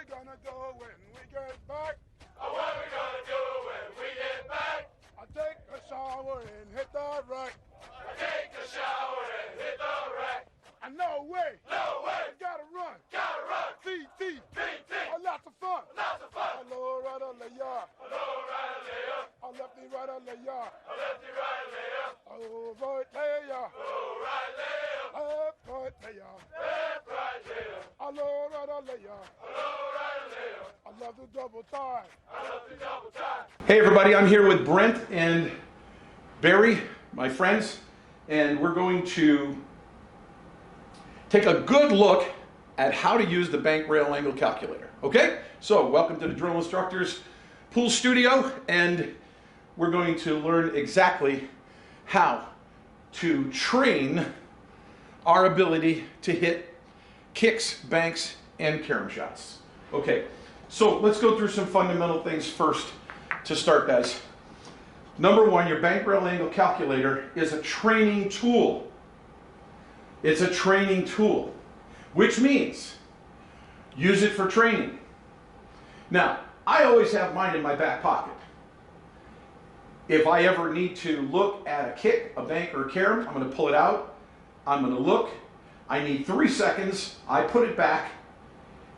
we gonna do when we get back? What we gonna do when we get back? I take a shower and hit the rack. Take a shower and hit the rack. And no way, No way, gotta run. gotta run. TT, TT, lots of fun. lots of fun. Hello, right on the yard. Low right layup, A lefty, right on the yard. a lefty right layup, Oh, right there, low right layup, left, right there. left right layup, Hello, right on the yard. low right layup. I love the double time. I love the double time. Hey everybody, I'm here with Brent and Barry, my friends, and we're going to take a good look at how to use the bank rail angle calculator. Okay? So, welcome to the Drill Instructors Pool Studio, and we're going to learn exactly how to train our ability to hit kicks, banks, and carom shots. Okay, so let's go through some fundamental things first to start, guys. Number one, your bank rail angle calculator is a training tool. It's a training tool, which means use it for training. Now, I always have mine in my back pocket. If I ever need to look at a kick, a bank, or a carom, I'm going to pull it out. I'm going to look. I need 3 seconds. I put it back.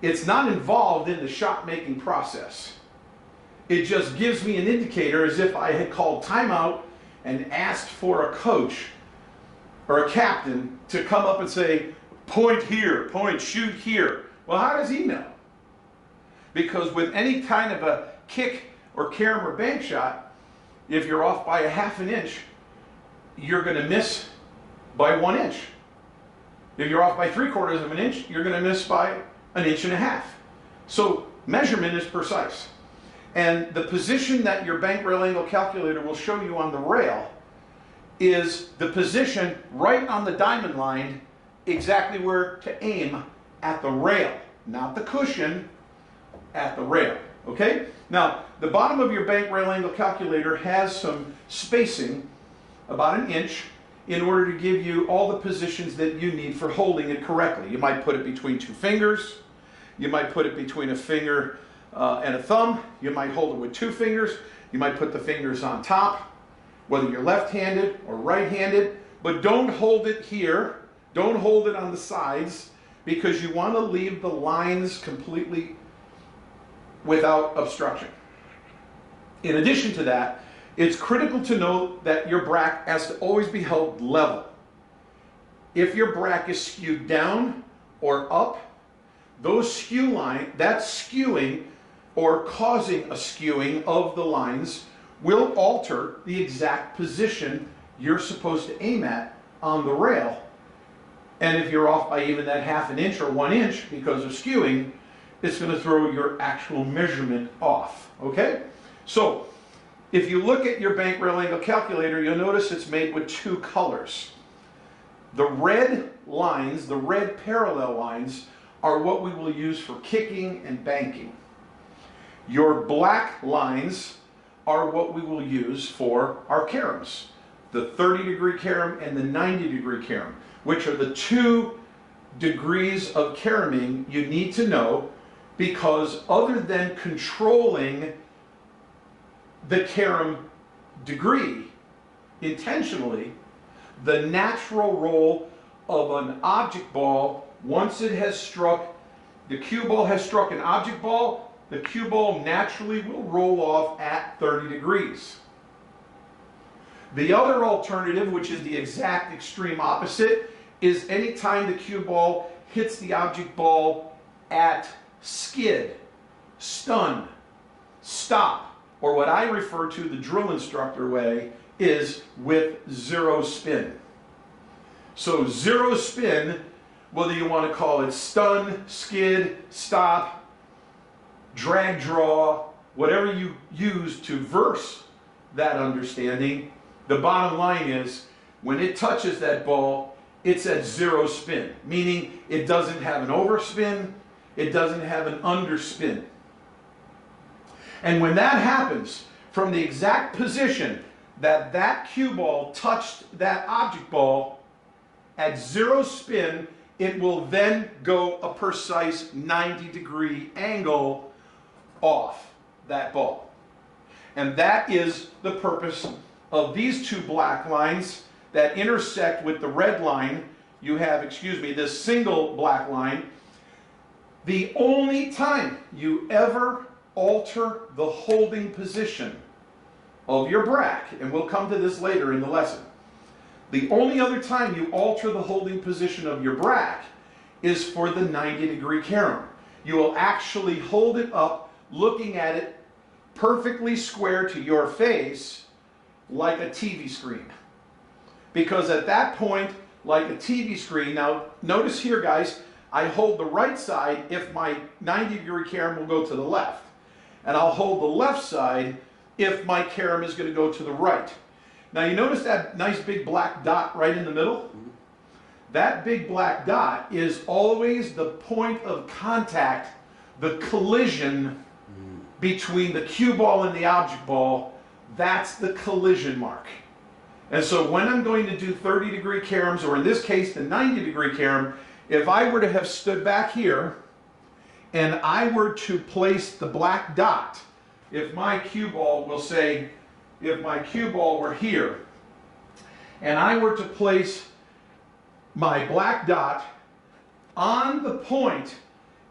It's not involved in the shot making process. It just gives me an indicator as if I had called timeout and asked for a coach or a captain to come up and say, point here, point, shoot here. Well, how does he know? Because with any kind of a kick or carom or bank shot, if you're off by a ½ an inch, you're going to miss by 1 inch. If you're off by 3/4 of an inch, you're going to miss by 1.5 inches. So measurement is precise. And the position that your bank rail angle calculator will show you on the rail is the position right on the diamond line, exactly where to aim at the rail, not the cushion, at the rail. Okay? Now, the bottom of your bank rail angle calculator has some spacing, about 1 inch, in order to give you all the positions that you need for holding it correctly. You might put it between 2 fingers. You might put it between a finger and a thumb. You might hold it with 2 fingers. You might put the fingers on top, whether you're left-handed or right-handed. But don't hold it here. Don't hold it on the sides, because you want to leave the lines completely without obstruction. In addition to that, it's critical to note that your B.R.A.C has to always be held level. If your B.R.A.C is skewed down or up, those that's skewing or causing a skewing of the lines will alter the exact position you're supposed to aim at on the rail. And if you're off by even that ½ an inch or 1 inch because of skewing, it's going to throw your actual measurement off. Okay? So, if you look at your bank rail angle calculator, you'll notice it's made with 2 colors. The red lines, the red parallel lines, are what we will use for kicking and banking. Your black lines are what we will use for our caroms. The 30-degree carom and the 90-degree carom, which are the 2 degrees of caroming you need to know, because other than controlling the carom degree intentionally, the natural roll of an object ball, once it has struck, the cue ball has struck an object ball, the cue ball naturally will roll off at 30 degrees. The other alternative, which is the exact extreme opposite, is anytime the cue ball hits the object ball at skid, stun, stop, or what I refer to the drill instructor way is with 0 spin. So 0 spin, whether you want to call it stun, skid, stop, drag, draw, whatever you use to verse that understanding, the bottom line is when it touches that ball, it's at 0 spin, meaning it doesn't have an overspin, it doesn't have an underspin. And when that happens, from the exact position that that cue ball touched that object ball, at 0 spin, it will then go a precise 90-degree angle off that ball. And that is the purpose of these two black lines that intersect with the red line. You have, this single black line. The only time you ever alter the holding position of your B.R.A.C, and we'll come to this later in the lesson, the only other time you alter the holding position of your B.R.A.C is for the 90-degree carom. You will actually hold it up, looking at it perfectly square to your face, like a TV screen. Because at that point, like a TV screen, now notice here guys, I hold the right side if my 90-degree carom will go to the left. And I'll hold the left side if my carom is going to go to the right. Now you notice that nice big black dot right in the middle? That big black dot is always the point of contact, the collision between the cue ball and the object ball. That's the collision mark. And so when I'm going to do 30-degree caroms, or in this case the 90-degree carom, if I were to have stood back here and I were to place the black dot, if my cue ball, we'll say, if my cue ball were here, and I were to place my black dot on the point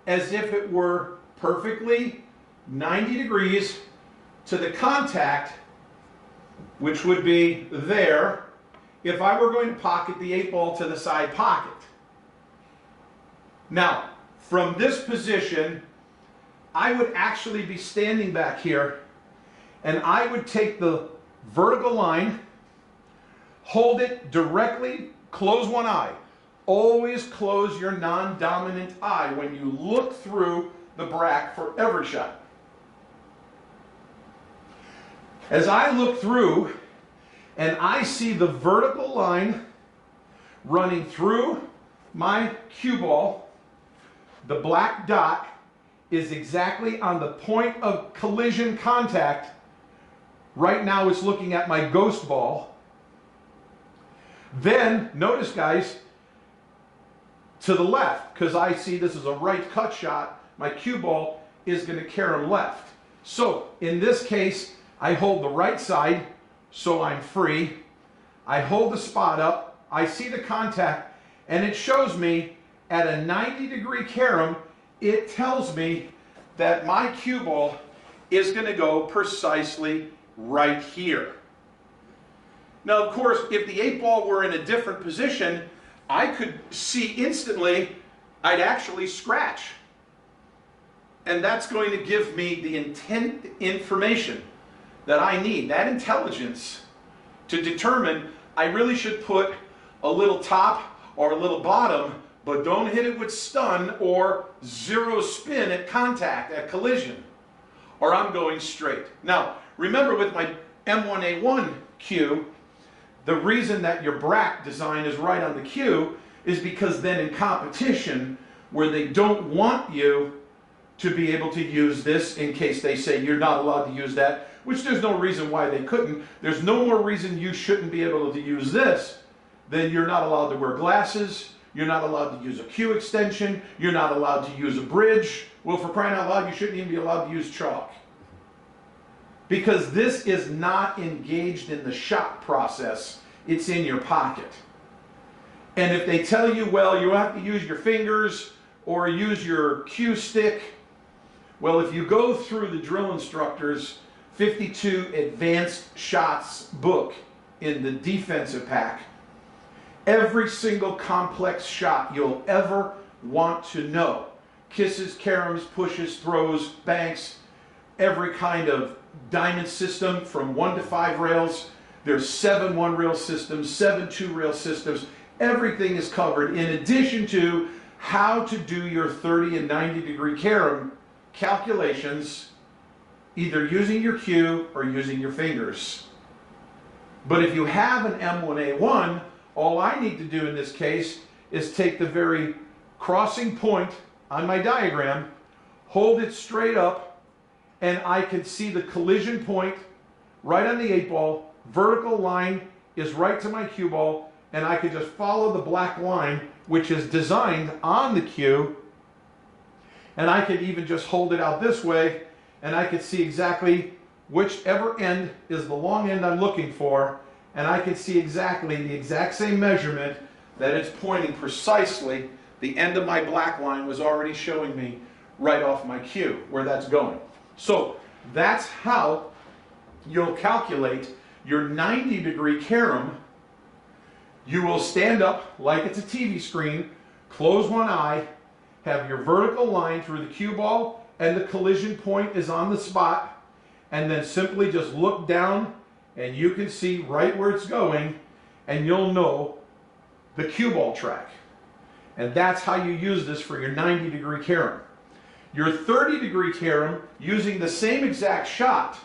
as if it were perfectly 90 degrees to the contact, which would be there, if I were going to pocket the 8-ball to the side pocket. Now, from this position, I would actually be standing back here, and I would take the vertical line, hold it directly, close one eye. Always close your non-dominant eye when you look through the B.R.A.C for every shot. As I look through and I see the vertical line running through my cue ball, the black dot is exactly on the point of collision contact. Right now it's looking at my ghost ball. Then, notice guys, to the left, because I see this is a right cut shot, my cue ball is going to carom left. So, in this case, I hold the right side, so I'm free. I hold the spot up, I see the contact, and it shows me at a 90-degree carom, it tells me that my cue ball is going to go precisely right here. Now, of course, if the 8-ball were in a different position, I could see instantly I'd actually scratch. And that's going to give me the intent information that I need, that intelligence, to determine I really should put a little top or a little bottom, but don't hit it with stun or zero spin at contact, at collision, or I'm going straight. Now, remember with my M1A1 cue, the reason that your B.R.A.C design is right on the cue is because then in competition, where they don't want you to be able to use this in case they say you're not allowed to use that, which there's no reason why they couldn't. There's no more reason you shouldn't be able to use this than you're not allowed to wear glasses, you're not allowed to use a cue extension, you're not allowed to use a bridge. Well, for crying out loud, you shouldn't even be allowed to use chalk. Because this is not engaged in the shot process, it's in your pocket. And if they tell you, well, you have to use your fingers or use your cue stick, well, if you go through the drill instructor's 52 advanced shots book in the defensive pack, every single complex shot you'll ever want to know, kisses, caroms, pushes, throws, banks, every kind of diamond system from 1 to 5 rails, there's 7 1-rail systems, 7 2-rail systems, everything is covered in addition to how to do your 30 and 90-degree carom calculations, either using your cue or using your fingers. But if you have an M1A1, all I need to do in this case is take the very crossing point on my diagram, hold it straight up, and I can see the collision point right on the 8-ball, vertical line is right to my cue ball, and I can just follow the black line which is designed on the cue. And I could even just hold it out this way, and I could see exactly whichever end is the long end I'm looking for, and I can see exactly the exact same measurement that it's pointing precisely. The end of my black line was already showing me right off my cue where that's going. So that's how you'll calculate your 90-degree carom. You will stand up like it's a TV screen, close one eye, have your vertical line through the cue ball, and the collision point is on the spot, and then simply just look down and you can see right where it's going, and you'll know the cue ball track. And that's how you use this for your 90-degree carom. Your 30-degree carom, using the same exact shot,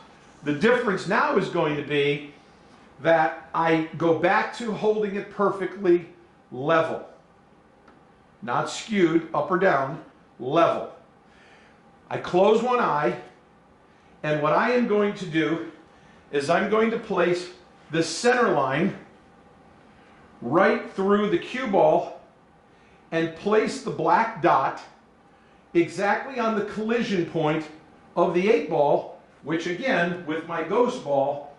the difference now is going to be that I go back to holding it perfectly level. Not skewed up or down, level. I close one eye, and what I am going to do is I'm going to place the center line right through the cue ball and place the black dot exactly on the collision point of the 8-ball, which again, with my ghost ball,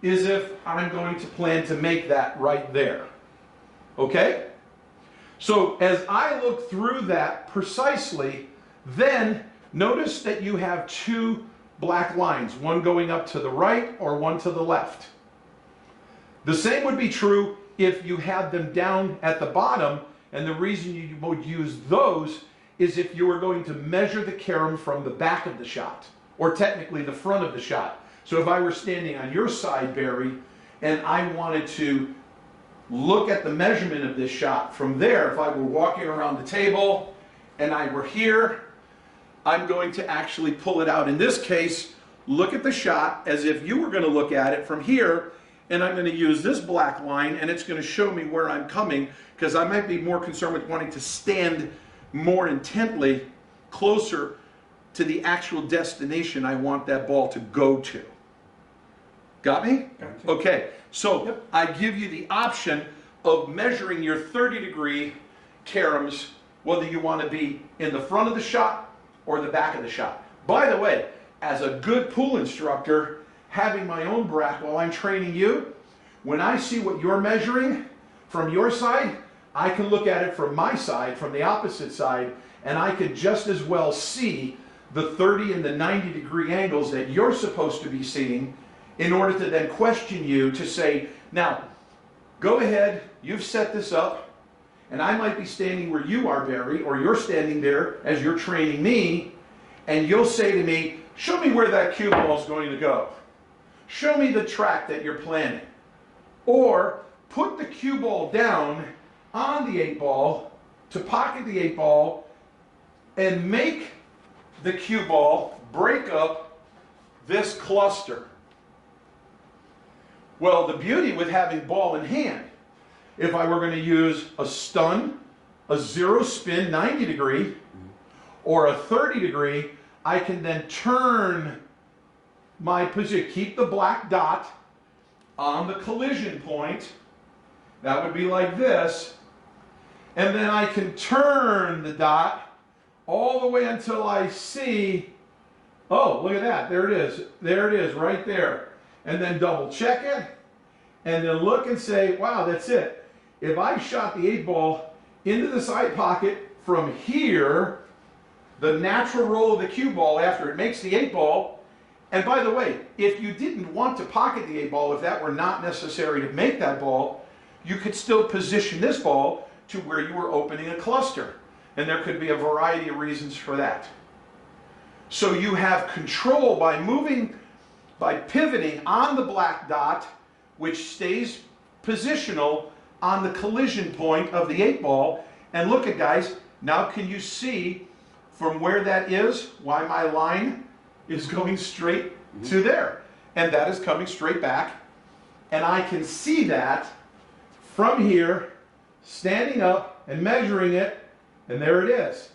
is if I'm going to plan to make that right there. Okay? So as I look through that precisely, then notice that you have two black lines, one going up to the right or one to the left. The same would be true if you had them down at the bottom, and the reason you would use those is if you were going to measure the carom from the back of the shot, or technically the front of the shot. So if I were standing on your side, Barry, and I wanted to look at the measurement of this shot from there, if I were walking around the table and I were here, I'm going to actually pull it out. In this case, look at the shot as if you were going to look at it from here, and I'm going to use this black line, and it's going to show me where I'm coming, because I might be more concerned with wanting to stand more intently closer to the actual destination I want that ball to go to. Got me? Gotcha. Okay, so I give you the option of measuring your 30-degree caroms, whether you want to be in the front of the shot or the back of the shot. By the way, as a good pool instructor, having my own B.R.A.C while I'm training you, when I see what you're measuring from your side, I can look at it from my side, from the opposite side, and I can just as well see the 30 and the 90-degree angles that you're supposed to be seeing, in order to then question you to say, now, go ahead, you've set this up, and I might be standing where you are, Barry, or you're standing there as you're training me, and you'll say to me, show me where that cue ball is going to go. Show me the track that you're planning. Or put the cue ball down on the 8-ball to pocket the 8-ball and make the cue ball break up this cluster. Well, the beauty with having ball in hand, if I were going to use a stun, a zero spin 90-degree, or a 30-degree, I can then turn my position, keep the black dot on the collision point. That would be like this. And then I can turn the dot all the way until I see, oh, look at that, there it is. There it is, right there. And then double check it, and then look and say, wow, that's it. If I shot the 8-ball into the side pocket from here, the natural roll of the cue ball after it makes the 8-ball, and by the way, if you didn't want to pocket the 8-ball, if that were not necessary to make that ball, you could still position this ball to where you were opening a cluster. And there could be a variety of reasons for that. So you have control by moving, by pivoting on the black dot, which stays positional on the collision point of the 8-ball. And look at, guys, now can you see from where that is, why my line is going straight to there? And that is coming straight back. And I can see that from here, standing up and measuring it, and there it is.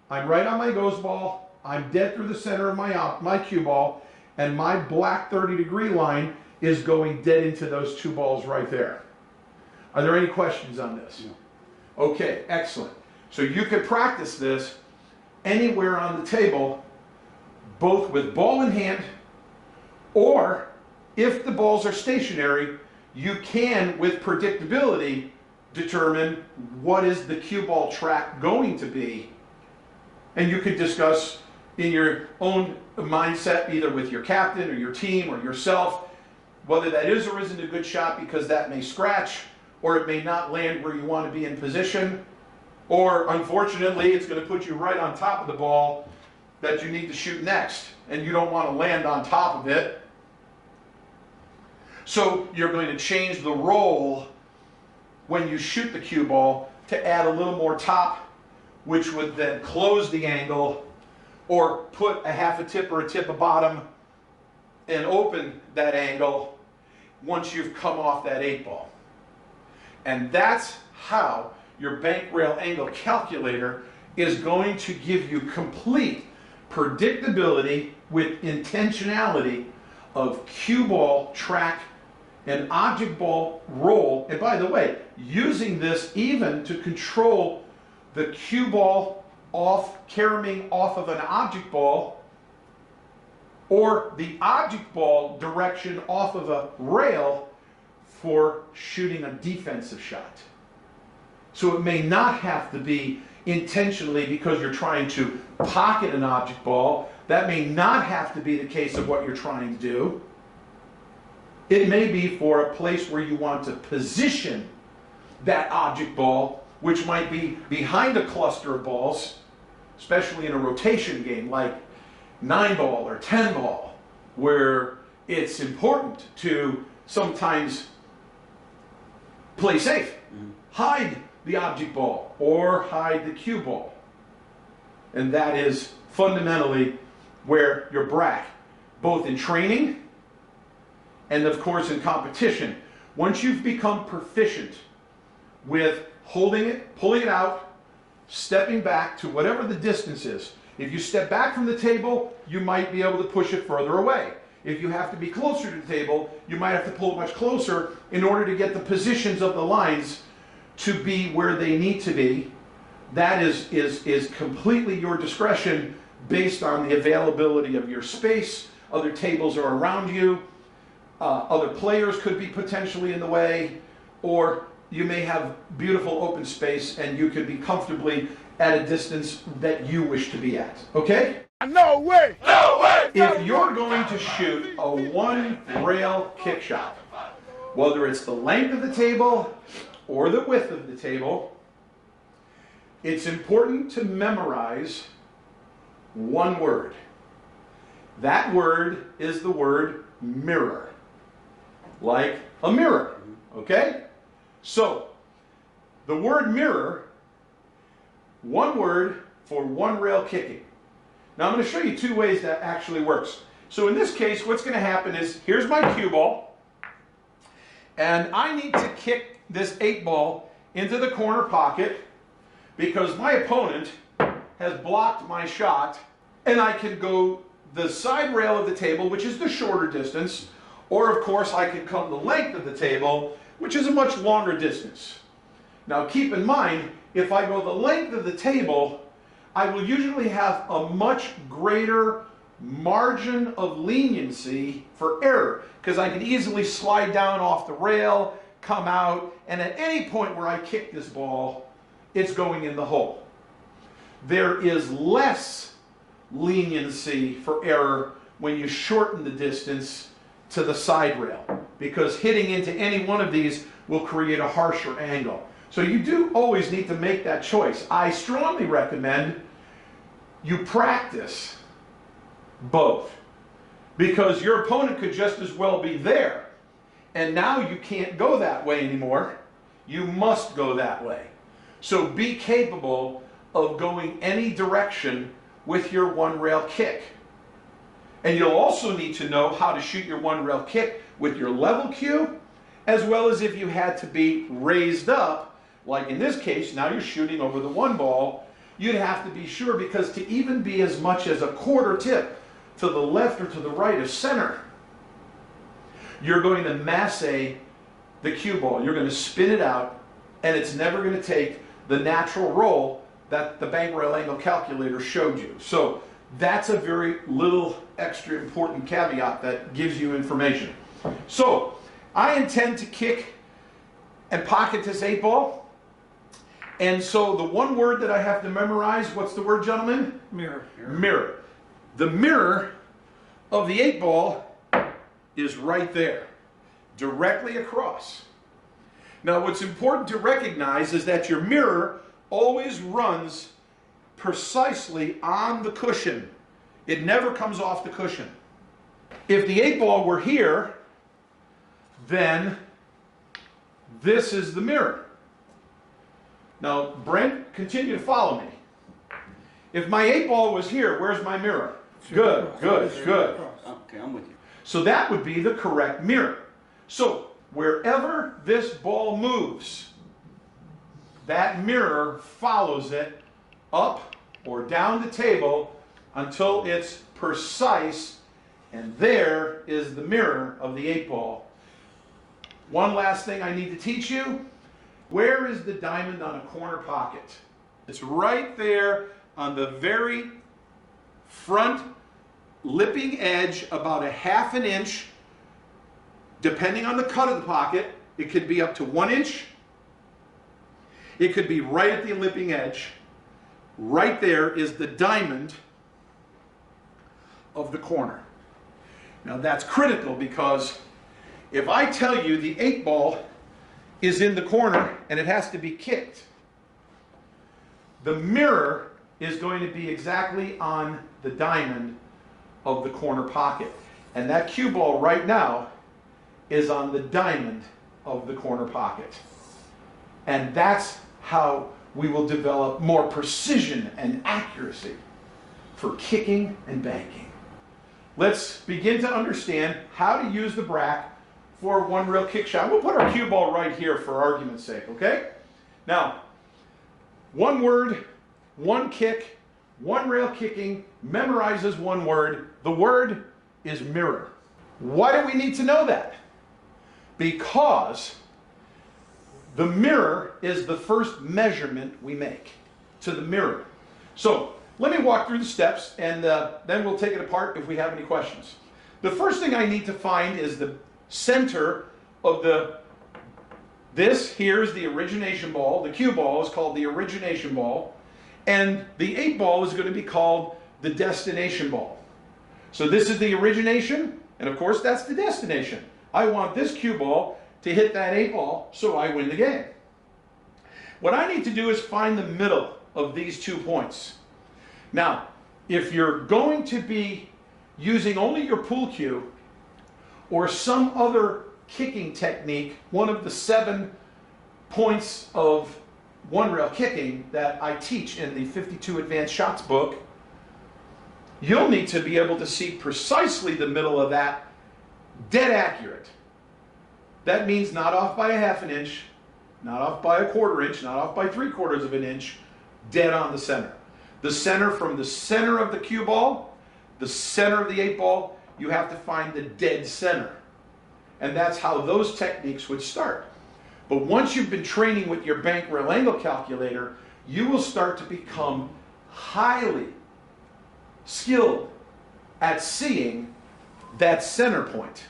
I'm right on my ghost ball, I'm dead through the center of my cue ball, and my black 30-degree line is going dead into those two balls right there. Are there any questions on this? No. Okay, excellent. So you could practice this anywhere on the table, both with ball in hand, or if the balls are stationary, you can, with predictability, determine what is the cue ball track going to be. And you could discuss in your own mindset, either with your captain or your team or yourself, whether that is or isn't a good shot, because that may scratch, or it may not land where you want to be in position, or unfortunately it's going to put you right on top of the ball that you need to shoot next, and you don't want to land on top of it. So you're going to change the roll when you shoot the cue ball to add a little more top, which would then close the angle, or put a half a tip or a tip of bottom and open that angle once you've come off that 8-ball. And that's how your bank rail angle calculator is going to give you complete predictability with intentionality of cue ball track and object ball roll. And by the way, using this even to control the cue ball caroming off of an object ball, or the object ball direction off of a rail for shooting a defensive shot. So it may not have to be intentionally because you're trying to pocket an object ball. That may not have to be the case of what you're trying to do. It may be for a place where you want to position that object ball, which might be behind a cluster of balls, especially in a rotation game like 9-ball or 10-ball, where it's important to sometimes play safe. Hide the object ball or hide the cue ball. And that is fundamentally where your B.R.A.C, both in training and of course in competition, once you've become proficient with holding it, pulling it out, stepping back to whatever the distance is. If you step back from the table, you might be able to push it further away. If you have to be closer to the table, you might have to pull it much closer in order to get the positions of the lines to be where they need to be. That is completely your discretion based on the availability of your space. Other tables are around you. Other players could be potentially in the way, or you may have beautiful open space and you could be comfortably at a distance that you wish to be at. Okay? No way! No way! If you're going to shoot a one-rail kick shot, whether it's the length of the table or the width of the table, it's important to memorize one word. That word is the word mirror. Like a mirror, okay? So, the word mirror, one word for one rail kicking. Now I'm going to show you two ways that actually works. So in this case, what's going to happen is, here's my cue ball, and I need to kick this 8-ball into the corner pocket because my opponent has blocked my shot, and I can go the side rail of the table, which is the shorter distance, or of course I can come the length of the table, which is a much longer distance. Now keep in mind, if I go the length of the table, I will usually have a much greater margin of leniency for error, because I can easily slide down off the rail, come out, and at any point where I kick this ball, it's going in the hole. There is less leniency for error when you shorten the distance to the side rail, because hitting into any one of these will create a harsher angle. So you do always need to make that choice. I strongly recommend you practice both, because your opponent could just as well be there, and now you can't go that way anymore. You must go that way. So be capable of going any direction with your one rail kick. And you'll also need to know how to shoot your one rail kick with your level cue, as well as if you had to be raised up, like in this case, now you're shooting over the 1-ball, you'd have to be sure, because to even be as much as a quarter tip to the left or to the right of center, you're going to masse the cue ball. You're going to spin it out, and it's never going to take the natural roll that the bank rail angle calculator showed you. So that's a very little extra important caveat that gives you information. So I intend to kick and pocket this 8-ball. And so the one word that I have to memorize, what's the word, gentlemen? Mirror. Mirror. The mirror of the 8-ball is right there, directly across. Now what's important to recognize is that your mirror always runs precisely on the cushion. It never comes off the cushion. If the 8-ball were here, then this is the mirror. Now, Brent, continue to follow me. If my 8-ball was here, where's my mirror? Good, good, good. Okay, I'm with you. So that would be the correct mirror. So wherever this ball moves, that mirror follows it up or down the table until it's precise, and there is the mirror of the 8-ball. One last thing I need to teach you. Where is the diamond on a corner pocket? It's right there on the very front lipping edge, about a ½ an inch, depending on the cut of the pocket. It could be up to 1 inch. It could be right at the lipping edge. Right there is the diamond of the corner. Now that's critical, because if I tell you the 8-ball is in the corner and it has to be kicked, the mirror is going to be exactly on the diamond of the corner pocket. And that cue ball right now is on the diamond of the corner pocket. And that's how we will develop more precision and accuracy for kicking and banking. Let's begin to understand how to use the B.R.A.C for one rail kick shot. We'll put our cue ball right here for argument's sake, okay? Now, one word, one kick, one rail kicking, memorizes one word. The word is mirror. Why do we need to know that? Because the mirror is the first measurement we make to the mirror. So let me walk through the steps, and then we'll take it apart if we have any questions. The first thing I need to find is the center of this here is the origination ball. The cue ball is called the origination ball, and the 8-ball is going to be called the destination ball. So this is the origination, and of course that's the destination. I want this cue ball to hit that 8-ball so I win the game. What I need to do is find the middle of these 2 points. Now, if you're going to be using only your pool cue or some other kicking technique, one of the 7 points of one rail kicking that I teach in the 52 Advanced Shots book, you'll need to be able to see precisely the middle of that, dead accurate. That means not off by a ½ an inch, not off by a ¼ inch, not off by 3/4 of an inch, dead on the center. The center, from the center of the cue ball, the center of the 8-ball, you have to find the dead center. And that's how those techniques would start. But once you've been training with your bank rail angle calculator, you will start to become highly skilled at seeing that center point.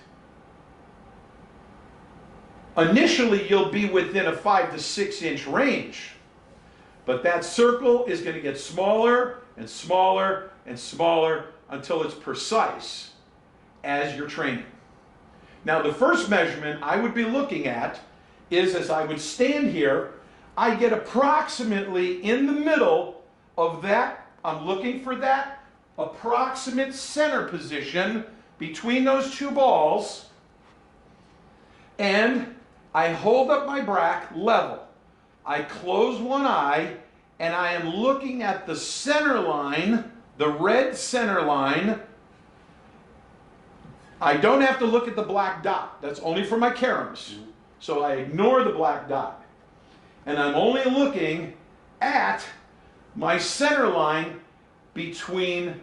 Initially, you'll be within a 5 to 6 inch range, but that circle is going to get smaller and smaller and smaller until it's precise as you're training. Now, the first measurement I would be looking at is, as I would stand here, I get approximately in the middle of that. I'm looking for that approximate center position between those 2 balls, and I hold up my B.R.A.C level. I close one eye, and I am looking at the center line, the red center line. I don't have to look at the black dot. That's only for my Caroms. So I ignore the black dot. And I'm only looking at my center line between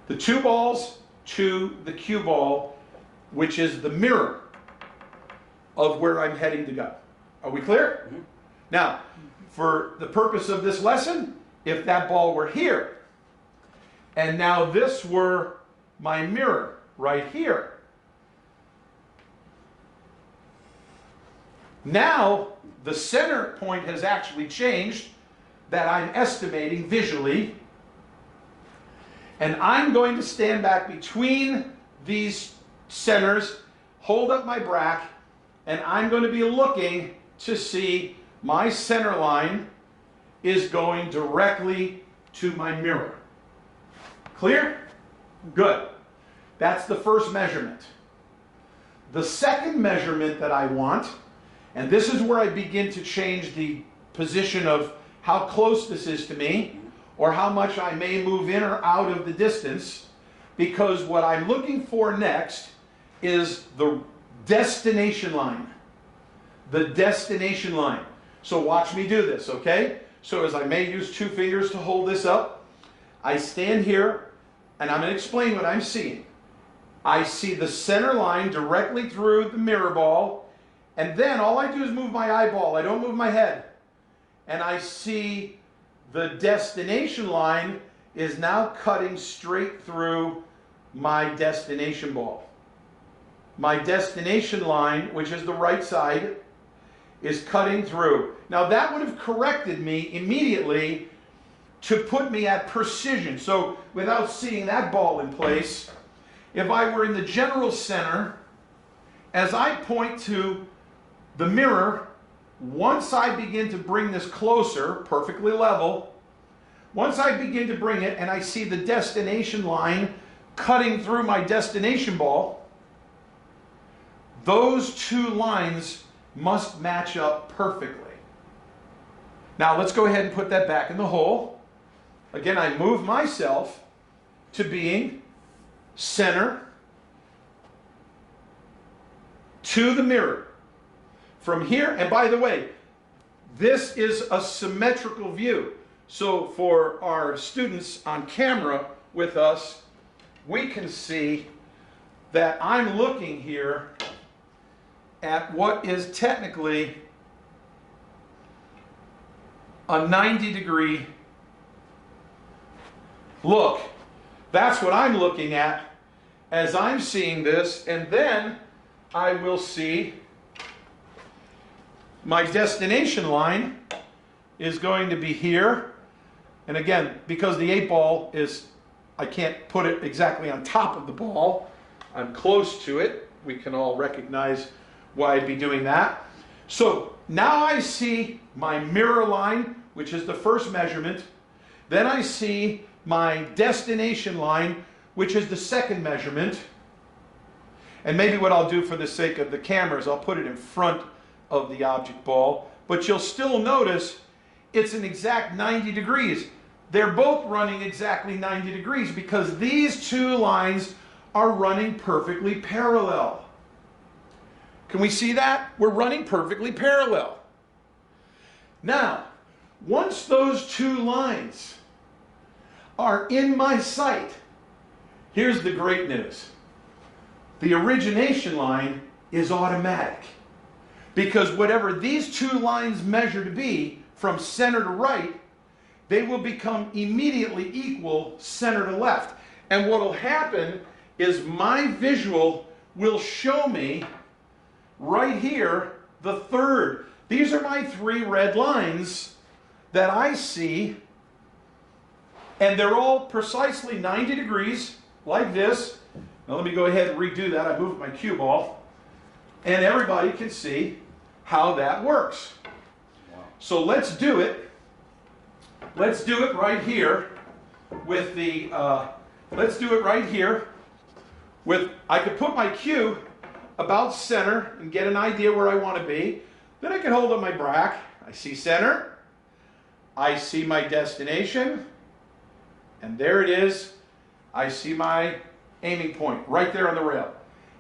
the 2 balls to the cue ball, which is the mirror of where I'm heading to go. Are we clear? Now, for the purpose of this lesson, if that ball were here, and now this were my mirror right here, now the center point has actually changed that I'm estimating visually, and I'm going to stand back between these centers, hold up my B.R.A.C, and I'm going to be looking to see my center line is going directly to my mirror. Clear? Good. That's the first measurement. The second measurement that I want, and this is where I begin to change the position of how close this is to me, or how much I may move in or out of the distance, because what I'm looking for next is the destination line. The destination line. So watch me do this, okay? So as I may use 2 fingers to hold this up, I stand here, and I'm going to explain what I'm seeing. I see the center line directly through the mirror ball, and then all I do is move my eyeball. I don't move my head. And I see the destination line is now cutting straight through my destination ball. My destination line, which is the right side, is cutting through. Now that would have corrected me immediately to put me at precision. So without seeing that ball in place, if I were in the general center, as I point to the mirror, once I begin to bring this closer, perfectly level, once I begin to bring it and I see the destination line cutting through my destination ball, those 2 lines must match up perfectly. Now let's go ahead and put that back in the hole. Again, I move myself to being center to the mirror. From here, and by the way, this is a symmetrical view. So for our students on camera with us, we can see that I'm looking here at what is technically a 90-degree look. That's what I'm looking at as I'm seeing this, and then I will see my destination line is going to be here. And again, because the 8-ball is, I can't put it exactly on top of the ball. I'm close to it. We can all recognize why I'd be doing that. So now I see my mirror line, which is the first measurement. Then I see my destination line, which is the second measurement. And maybe what I'll do for the sake of the camera is I'll put it in front of the object ball. But you'll still notice it's an exact 90 degrees. They're both running exactly 90 degrees because these 2 lines are running perfectly parallel. Can we see that? We're running perfectly parallel. Now, once those 2 lines are in my sight, here's the great news. The origination line is automatic, because whatever these 2 lines measure to be from center to right, they will become immediately equal center to left. And what will happen is my visual will show me right here the third. These are my 3 red lines that I see, and they're all precisely 90 degrees like this. Now let me go ahead and redo that. I moved my cue ball, and everybody can see how that works. Wow. So let's do it. Let's do it right here with the, let's do it right here with, I could put my cue about center and get an idea where I want to be. Then I can hold up my B.R.A.C. I see center. I see my destination. And there it is. I see my aiming point right there on the rail.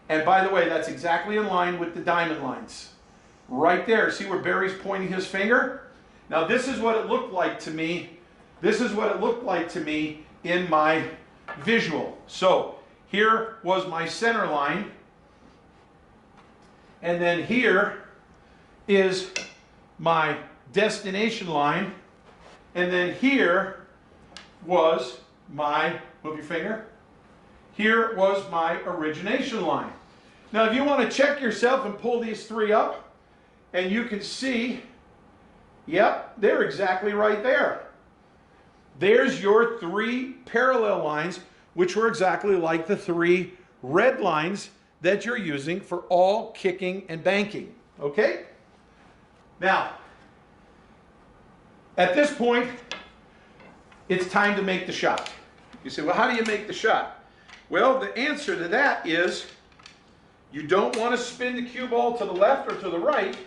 And by the way, that's exactly in line with the diamond lines. Right there. See where Barry's pointing his finger? Now this is what it looked like to me. This is what it looked like to me in my visual. So here was my center line. And then here is my destination line, and then here was my, move your finger, here was my origination line. Now if you want to check yourself and pull these three up, and you can see, yep, they're exactly right there. There's your three parallel lines, which were exactly like the three red lines that you're using for all kicking and banking. Okay? Now, at this point, it's time to make the shot. You say, well, how do you make the shot? Well, the answer to that is you don't want to spin the cue ball to the left or to the right,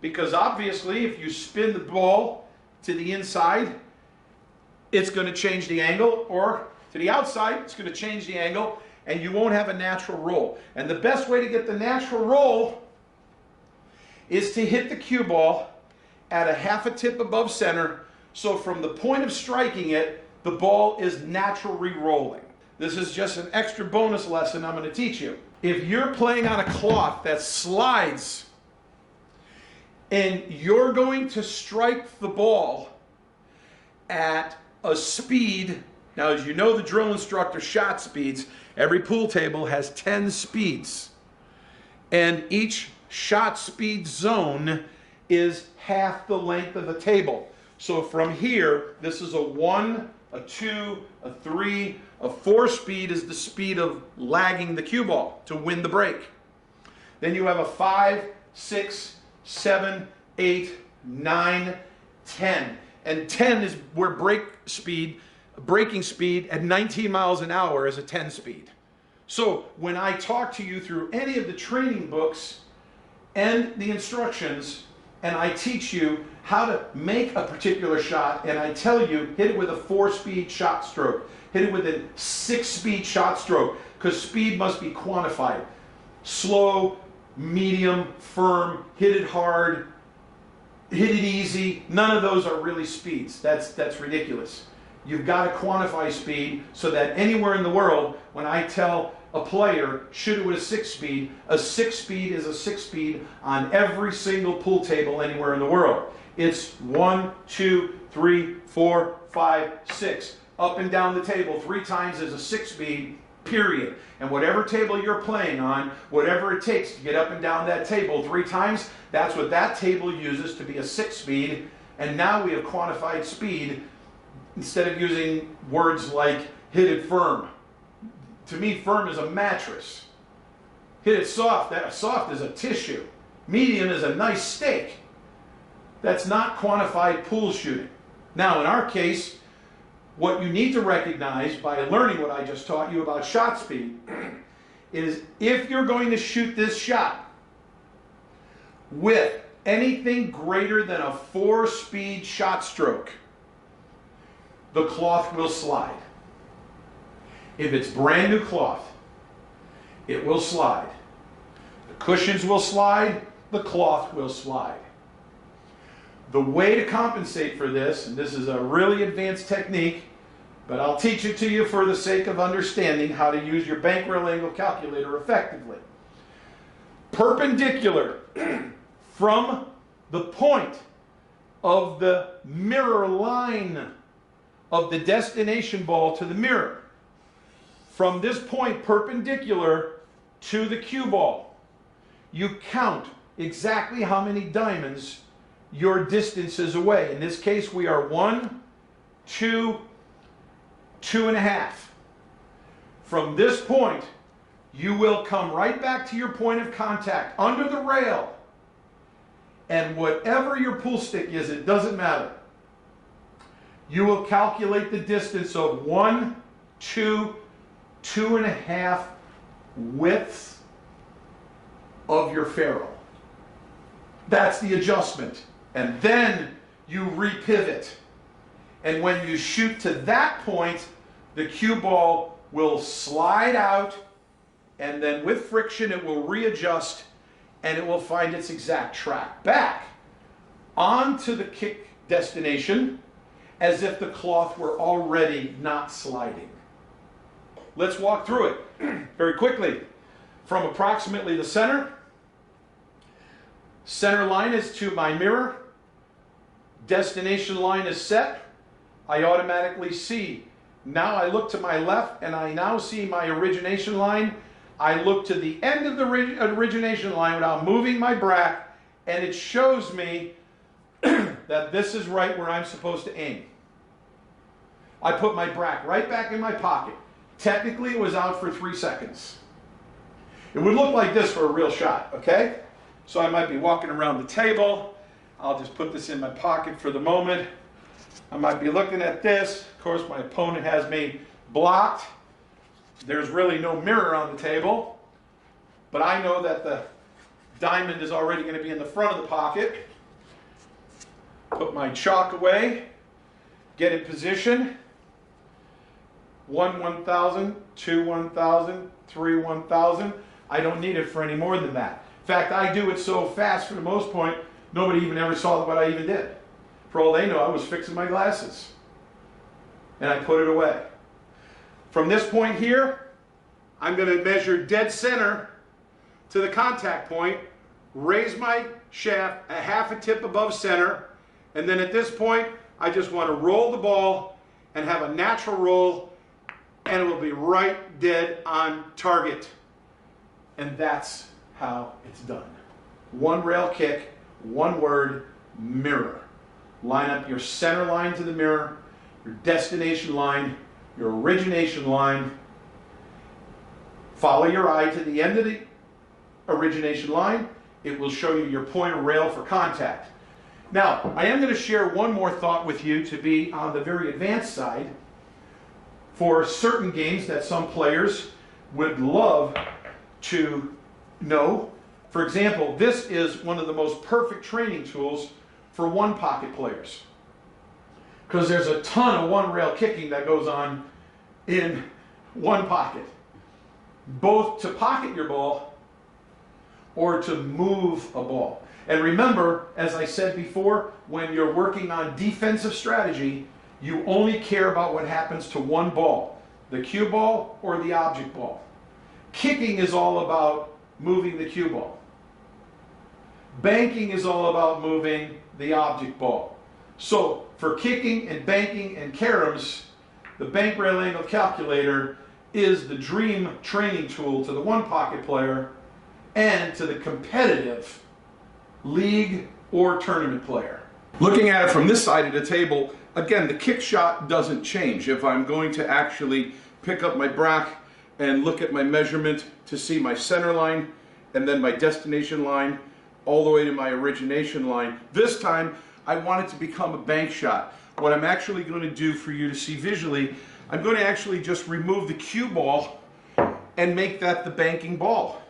because obviously if you spin the ball to the inside, it's going to change the angle, or to the outside, it's going to change the angle, and you won't have a natural roll. And the best way to get the natural roll is to hit the cue ball at a half a tip above center, so from the point of striking it, the ball is naturally rolling. This is just an extra bonus lesson I'm going to teach you. If you're playing on a cloth that slides and you're going to strike the ball at a speed, now as you know the drill instructor shot speeds, every pool table has 10 speeds, and each shot speed zone is half the length of the table. So from here, this is a 1, a 2, a 3, a 4 speed is the speed of lagging the cue ball to win the break. Then you have a 5, 6, 7, 8, 9, 10. And 10 is where breaking speed at 19 miles an hour is a 10 speed. So when I talk to you through any of the training books and the instructions, and I teach you how to make a particular shot, and I tell you, hit it with a 4-speed shot stroke, hit it with a 6-speed shot stroke, because speed must be quantified. Slow, medium, firm, hit it hard, hit it easy. None of those are really speeds. That's ridiculous. You've got to quantify speed so that anywhere in the world, when I tell a player, shoot it with a 6-speed, a 6-speed is a 6-speed on every single pool table anywhere in the world. It's 1, 2, 3, 4, 5, 6. Up and down the table 3 times is a 6-speed, period. And whatever table you're playing on, whatever it takes to get up and down that table 3 times, that's what that table uses to be a 6-speed. And now we have quantified speed instead of using words like hit it firm. To me, firm is a mattress. Hit it soft. That soft is a tissue. Medium is a nice steak. That's not quantified pool shooting. Now, in our case, what you need to recognize by learning what I just taught you about shot speed is if you're going to shoot this shot with anything greater than a 4-speed shot stroke, the cloth will slide. If it's brand new cloth, it will slide. The cushions will slide, the cloth will slide. The way to compensate for this, and this is a really advanced technique, but I'll teach it to you for the sake of understanding how to use your bank rail angle calculator effectively. Perpendicular from the point of the mirror line of the destination ball to the mirror. From this point perpendicular to the cue ball, you count exactly how many diamonds your distance is away. In this case, we are 1, 2, 2.5. From this point, you will come right back to your point of contact under the rail, and whatever your pool stick is, it doesn't matter. You will calculate the distance of 1, 2, 2.5 width of your ferrule. That's the adjustment. And then you repivot. And when you shoot to that point, the cue ball will slide out, and then with friction it will readjust, and it will find its exact track back onto the kick destination as if the cloth were already not sliding. Let's walk through it very quickly. From approximately the center line is to my mirror. destination line is set, I automatically see. Now I look to my left and I now see my origination line. I look to the end of the origination line without moving my B.R.A.C, and it shows me that this is right where I'm supposed to aim. I put my B.R.A.C right back in my pocket. Technically, it was out for 3 seconds. It would look like this for a real shot, okay? So I might be walking around the table. I'll just put this in my pocket for the moment. I might be looking at this. Of course, my opponent has me blocked. There's really no mirror on the table, but I know that the diamond is already going to be in the front of the pocket. Put my chalk away, get in position. 1 1,000, 2 1,000, 3 1,000. I don't need it for any more than that. In fact, I do it so fast for the most part, nobody even ever saw what I even did. For all they know, I was fixing my glasses. And I put it away. From this point here, I'm going to measure dead center to the contact point, raise my shaft a half a tip above center, and then at this point, I just want to roll the ball and have a natural roll, and it will be right dead on target. And that's how it's done. One rail kick, one word, mirror. Line up your center line to the mirror, your destination line, your origination line. Follow your eye to the end of the origination line. It will show you your point of rail for contact. Now, I am going to share one more thought with you to be on the very advanced side for certain games that some players would love to know. For example, this is one of the most perfect training tools for one pocket players, because there's a ton of one rail kicking that goes on in one pocket, both to pocket your ball or to move a ball. And remember, as I said before, when you're working on defensive strategy, you only care about what happens to one ball, the cue ball or the object ball. Kicking is all about moving the cue ball. Banking is all about moving the object ball. So for kicking and banking and caroms, the bank rail angle calculator is the dream training tool to the one pocket player and to the competitive league or tournament player. Looking at it from this side of the table, again, the kick shot doesn't change. If I'm going to actually pick up my B.R.A.C and look at my measurement to see my center line and then my destination line all the way to my origination line, this time I want it to become a bank shot. What I'm actually going to do for you to see visually, I'm going to actually just remove the cue ball and make that the banking ball.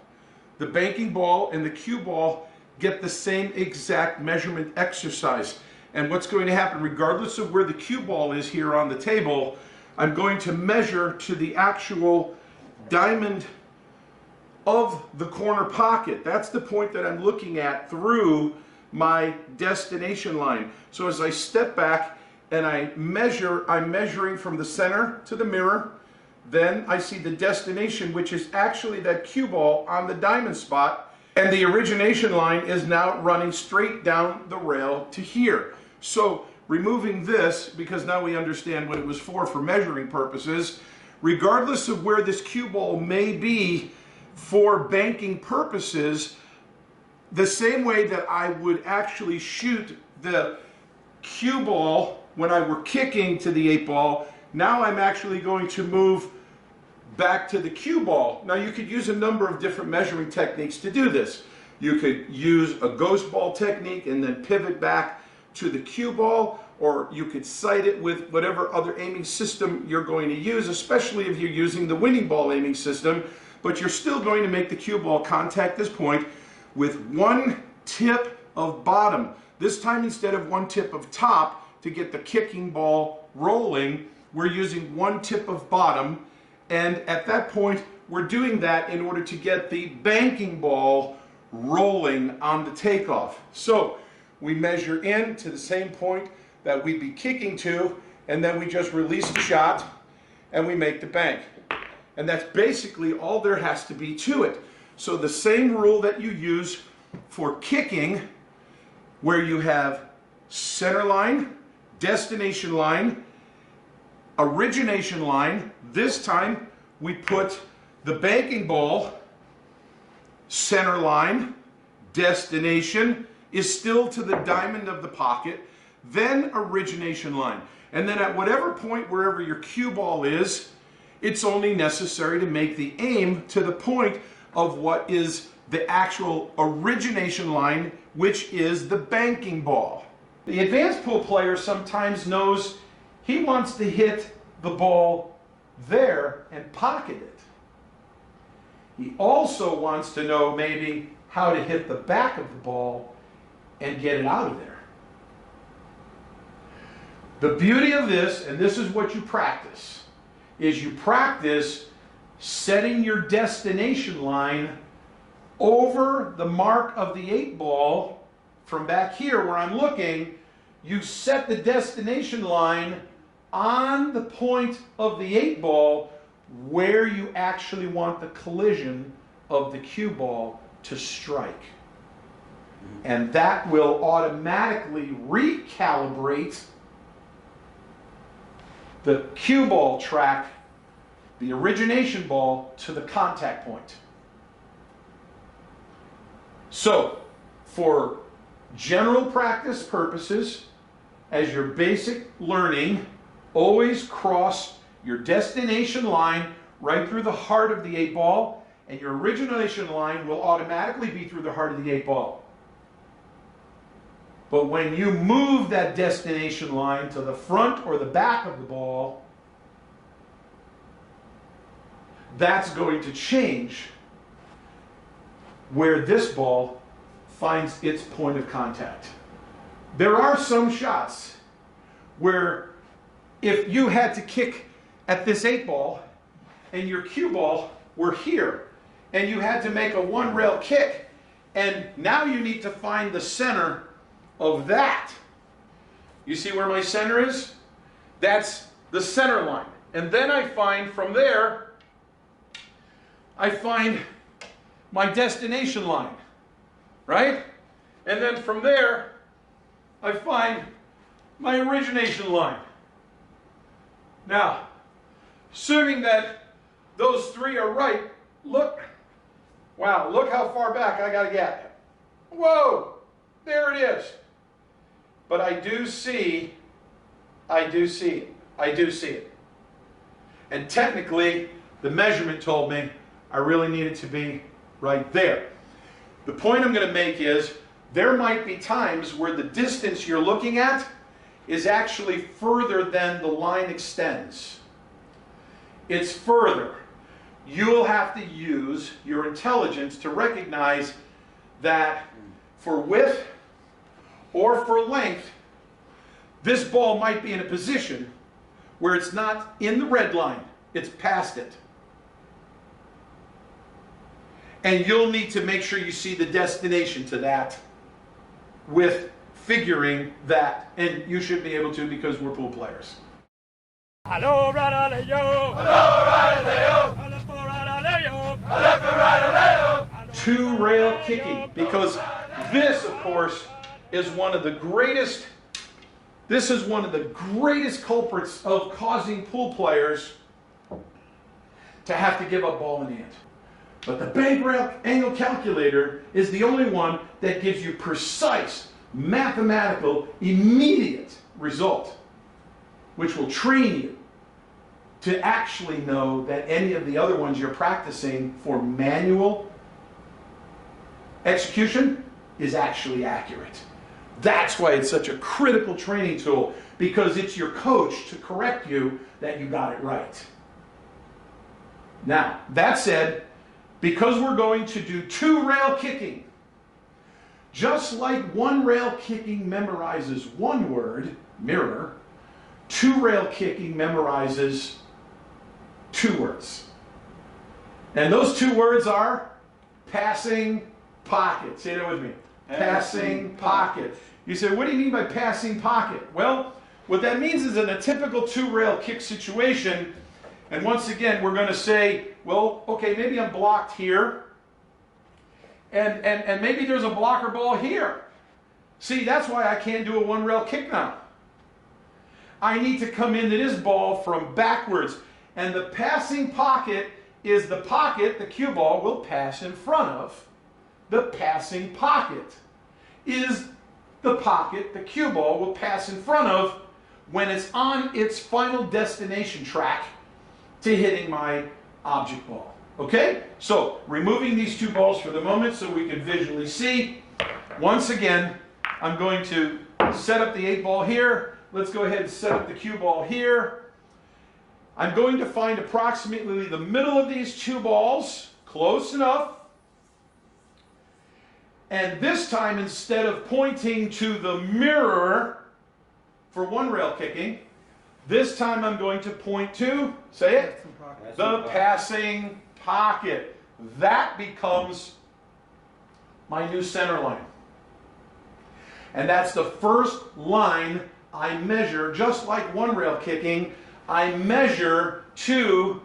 The banking ball and the cue ball get the same exact measurement exercise. And what's going to happen, regardless of where the cue ball is here on the table, I'm going to measure to the actual diamond of the corner pocket. That's the point that I'm looking at through my destination line. So as I step back and I measure, I'm measuring from the center to the mirror. Then I see the destination, which is actually that cue ball on the diamond spot. And the origination line is now running straight down the rail to here. So removing this, because now we understand what it was for measuring purposes, regardless of where this cue ball may be for banking purposes, the same way that I would actually shoot the cue ball when I were kicking to the 8 ball, now I'm actually going to move back to the cue ball. Now you could use a number of different measuring techniques to do this. You could use a ghost ball technique and then pivot back to the cue ball, or you could sight it with whatever other aiming system you're going to use, especially if you're using the winning ball aiming system, but you're still going to make the cue ball contact this point with one tip of bottom. This time, instead of one tip of top to get the kicking ball rolling, we're using one tip of bottom, and at that point we're doing that in order to get the banking ball rolling on the takeoff. So we measure in to the same point that we'd be kicking to, and then we just release the shot and we make the bank. And that's basically all there has to be to it. So the same rule that you use for kicking, where you have center line, destination line, origination line. This time we put the banking ball, center line, destination is still to the diamond of the pocket, then origination line. And then at whatever point, wherever your cue ball is, it's only necessary to make the aim to the point of what is the actual origination line, which is the banking ball. The advanced pool player sometimes knows he wants to hit the ball there and pocket it. He also wants to know maybe how to hit the back of the ball and get it out of there. The beauty of this, and this is what you practice, is you practice setting your destination line over the mark of the 8 ball. From back here where I'm looking, you set the destination line on the point of the 8 ball where you actually want the collision of the cue ball to strike. And that will automatically recalibrate the cue ball track, the origination ball, to the contact point. So, for general practice purposes, as your basic learning, always cross your destination line right through the heart of the 8 ball, and your origination line will automatically be through the heart of the 8 ball. But when you move that destination line to the front or the back of the ball, that's going to change where this ball finds its point of contact. There are some shots where if you had to kick at this 8 ball and your cue ball were here and you had to make a 1-rail kick, and now you need to find the center of that. You see where my center is? That's the center line. And then I find from there, I find my destination line, right? And then from there, I find my origination line. Now, assuming that those 3 are right, look, wow, look how far back I gotta get. Whoa, there it is. But I do see it. And technically, the measurement told me I really need it to be right there. The point I'm going to make is there might be times where the distance you're looking at is actually further than the line extends. It's further. You'll have to use your intelligence to recognize that for width or for length, this ball might be in a position where it's not in the red line, it's past it. And you'll need to make sure you see the destination to that with figuring that. And you should be able to, because we're pool players. Hello, brother, Leo. Hello, right, Leo. Left and right, Leo. 2-rail kicking, because this, of course, is one of the greatest culprits of causing pool players to have to give up ball in hand. But the bank rail angle calculator is the only one that gives you precise, mathematical, immediate result, which will train you to actually know that any of the other ones you're practicing for manual execution is actually accurate. That's why it's such a critical training tool, because it's your coach to correct you that you got it right. Now, that said, because we're going to do 2-rail kicking, just like 1-rail kicking memorizes one word, mirror, 2-rail kicking memorizes 2 words. And those 2 words are passing, pocket. Say that with me. Passing pocket. You say, what do you mean by passing pocket? Well, what that means is in a typical 2-rail kick situation, and once again, we're going to say, well, okay, maybe I'm blocked here, and maybe there's a blocker ball here. See, that's why I can't do a one rail kick now. I need to come into this ball from backwards. And the passing pocket is the pocket the cue ball will pass in front of. The passing pocket is the pocket the cue ball will pass in front of when it's on its final destination track to hitting my object ball. Okay? So, removing these two balls for the moment so we can visually see. Once again, I'm going to set up the 8 ball here. Let's go ahead and set up the cue ball here. I'm going to find approximately the middle of these two balls, close enough. And this time, instead of pointing to the mirror for one rail kicking, this time I'm going to point to, say it, the passing pocket. That becomes my new center line. And that's the first line I measure, just like one rail kicking, I measure to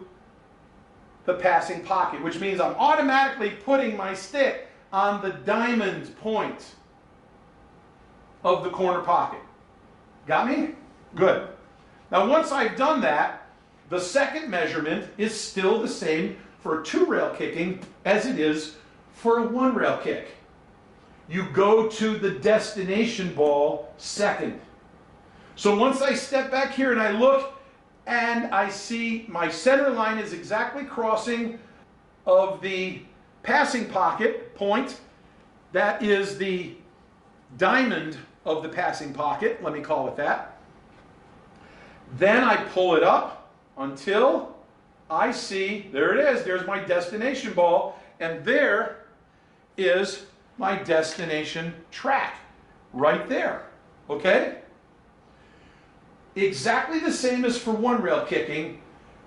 the passing pocket, which means I'm automatically putting my stick on the diamond point of the corner pocket. Got me? Good. Now once I've done that, the second measurement is still the same for a 2 rail kicking as it is for a 1 rail kick. You go to the destination ball second. So once I step back here and I look and I see my center line is exactly crossing of the passing pocket point, that is the diamond of the passing pocket, let me call it that. Then I pull it up until I see, there it is, there's my destination ball, and there is my destination track, right there, okay? Exactly the same as for 1 rail kicking.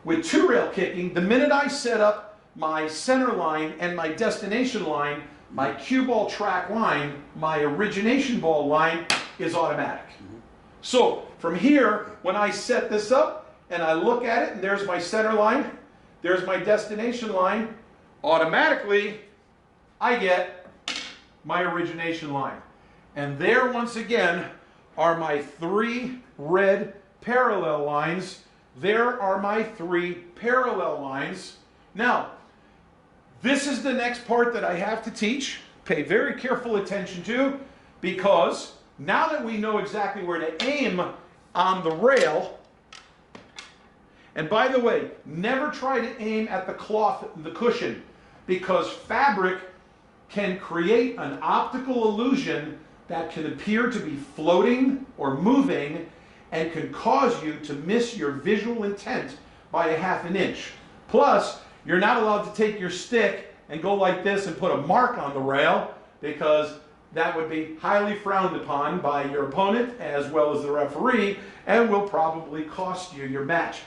With 2 rail kicking, the minute I set up my center line and my destination line, my cue ball track line, my origination ball line is automatic. So from here, when I set this up and I look at it and there's my center line, there's my destination line, automatically I get my origination line. And there once again are my 3 red parallel lines. There are my 3 parallel lines. Now, this is the next part that I have to teach. Pay very careful attention to, because now that we know exactly where to aim on the rail, and by the way, never try to aim at the cloth, the cushion, because fabric can create an optical illusion that can appear to be floating or moving and can cause you to miss your visual intent by a ½ an inch. Plus, you're not allowed to take your stick and go like this and put a mark on the rail, because that would be highly frowned upon by your opponent as well as the referee, and will probably cost you your match.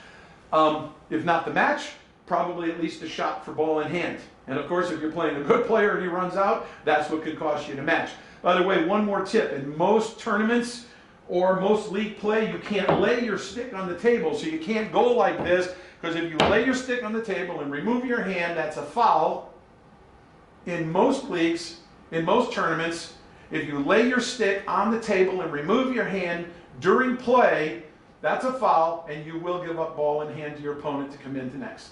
If not the match, probably at least a shot for ball in hand. And of course, if you're playing a good player and he runs out, that's what could cost you the match. By the way, one more tip. In most tournaments or most league play, you can't lay your stick on the table. So you can't go like this, because if you lay your stick on the table and remove your hand, that's a foul. In most leagues, in most tournaments, if you lay your stick on the table and remove your hand during play, that's a foul, and you will give up ball in hand to your opponent to come into next.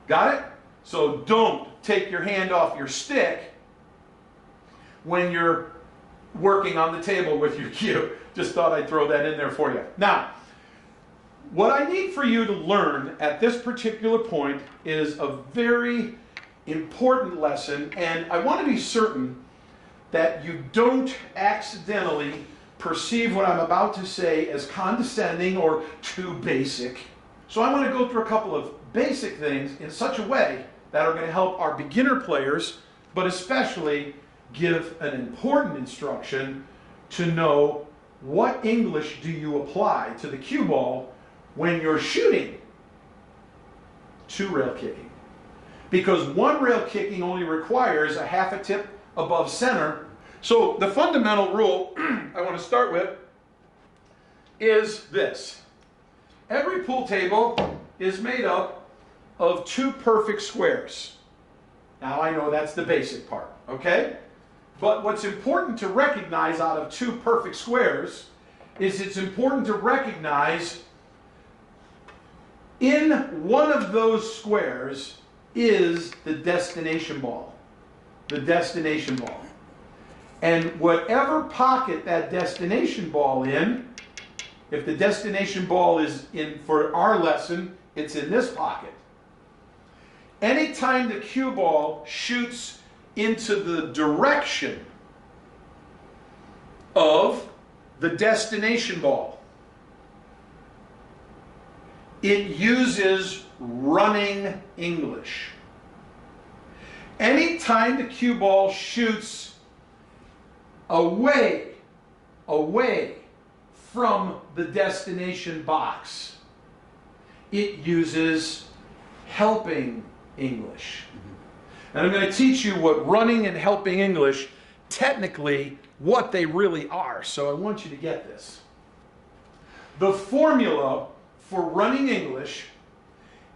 Got it? So don't take your hand off your stick when you're working on the table with your cue. Just thought I'd throw that in there for you. Now, what I need for you to learn at this particular point is a very important lesson, and I want to be certain that you don't accidentally perceive what I'm about to say as condescending or too basic. So I want to go through a couple of basic things in such a way that are going to help our beginner players, but especially give an important instruction to know what English do you apply to the cue ball when you're shooting 2 rail kicking. Because 1 rail kicking only requires a ½ a tip above center. So the fundamental rule I want to start with is this. Every pool table is made up of 2 perfect squares. Now I know that's the basic part, okay? But what's important to recognize out of two perfect squares is it's important to recognize in one of those squares is the destination ball. The destination ball. And whatever pocket that destination ball in, if the destination ball is in, for our lesson, it's in this pocket. Anytime the cue ball shoots into the direction of the destination ball, it uses running English. Anytime the cue ball shoots away from the destination box, it uses helping English. And I'm going to teach you what running and helping English, technically, what they really are. So I want you to get this. The formula for running English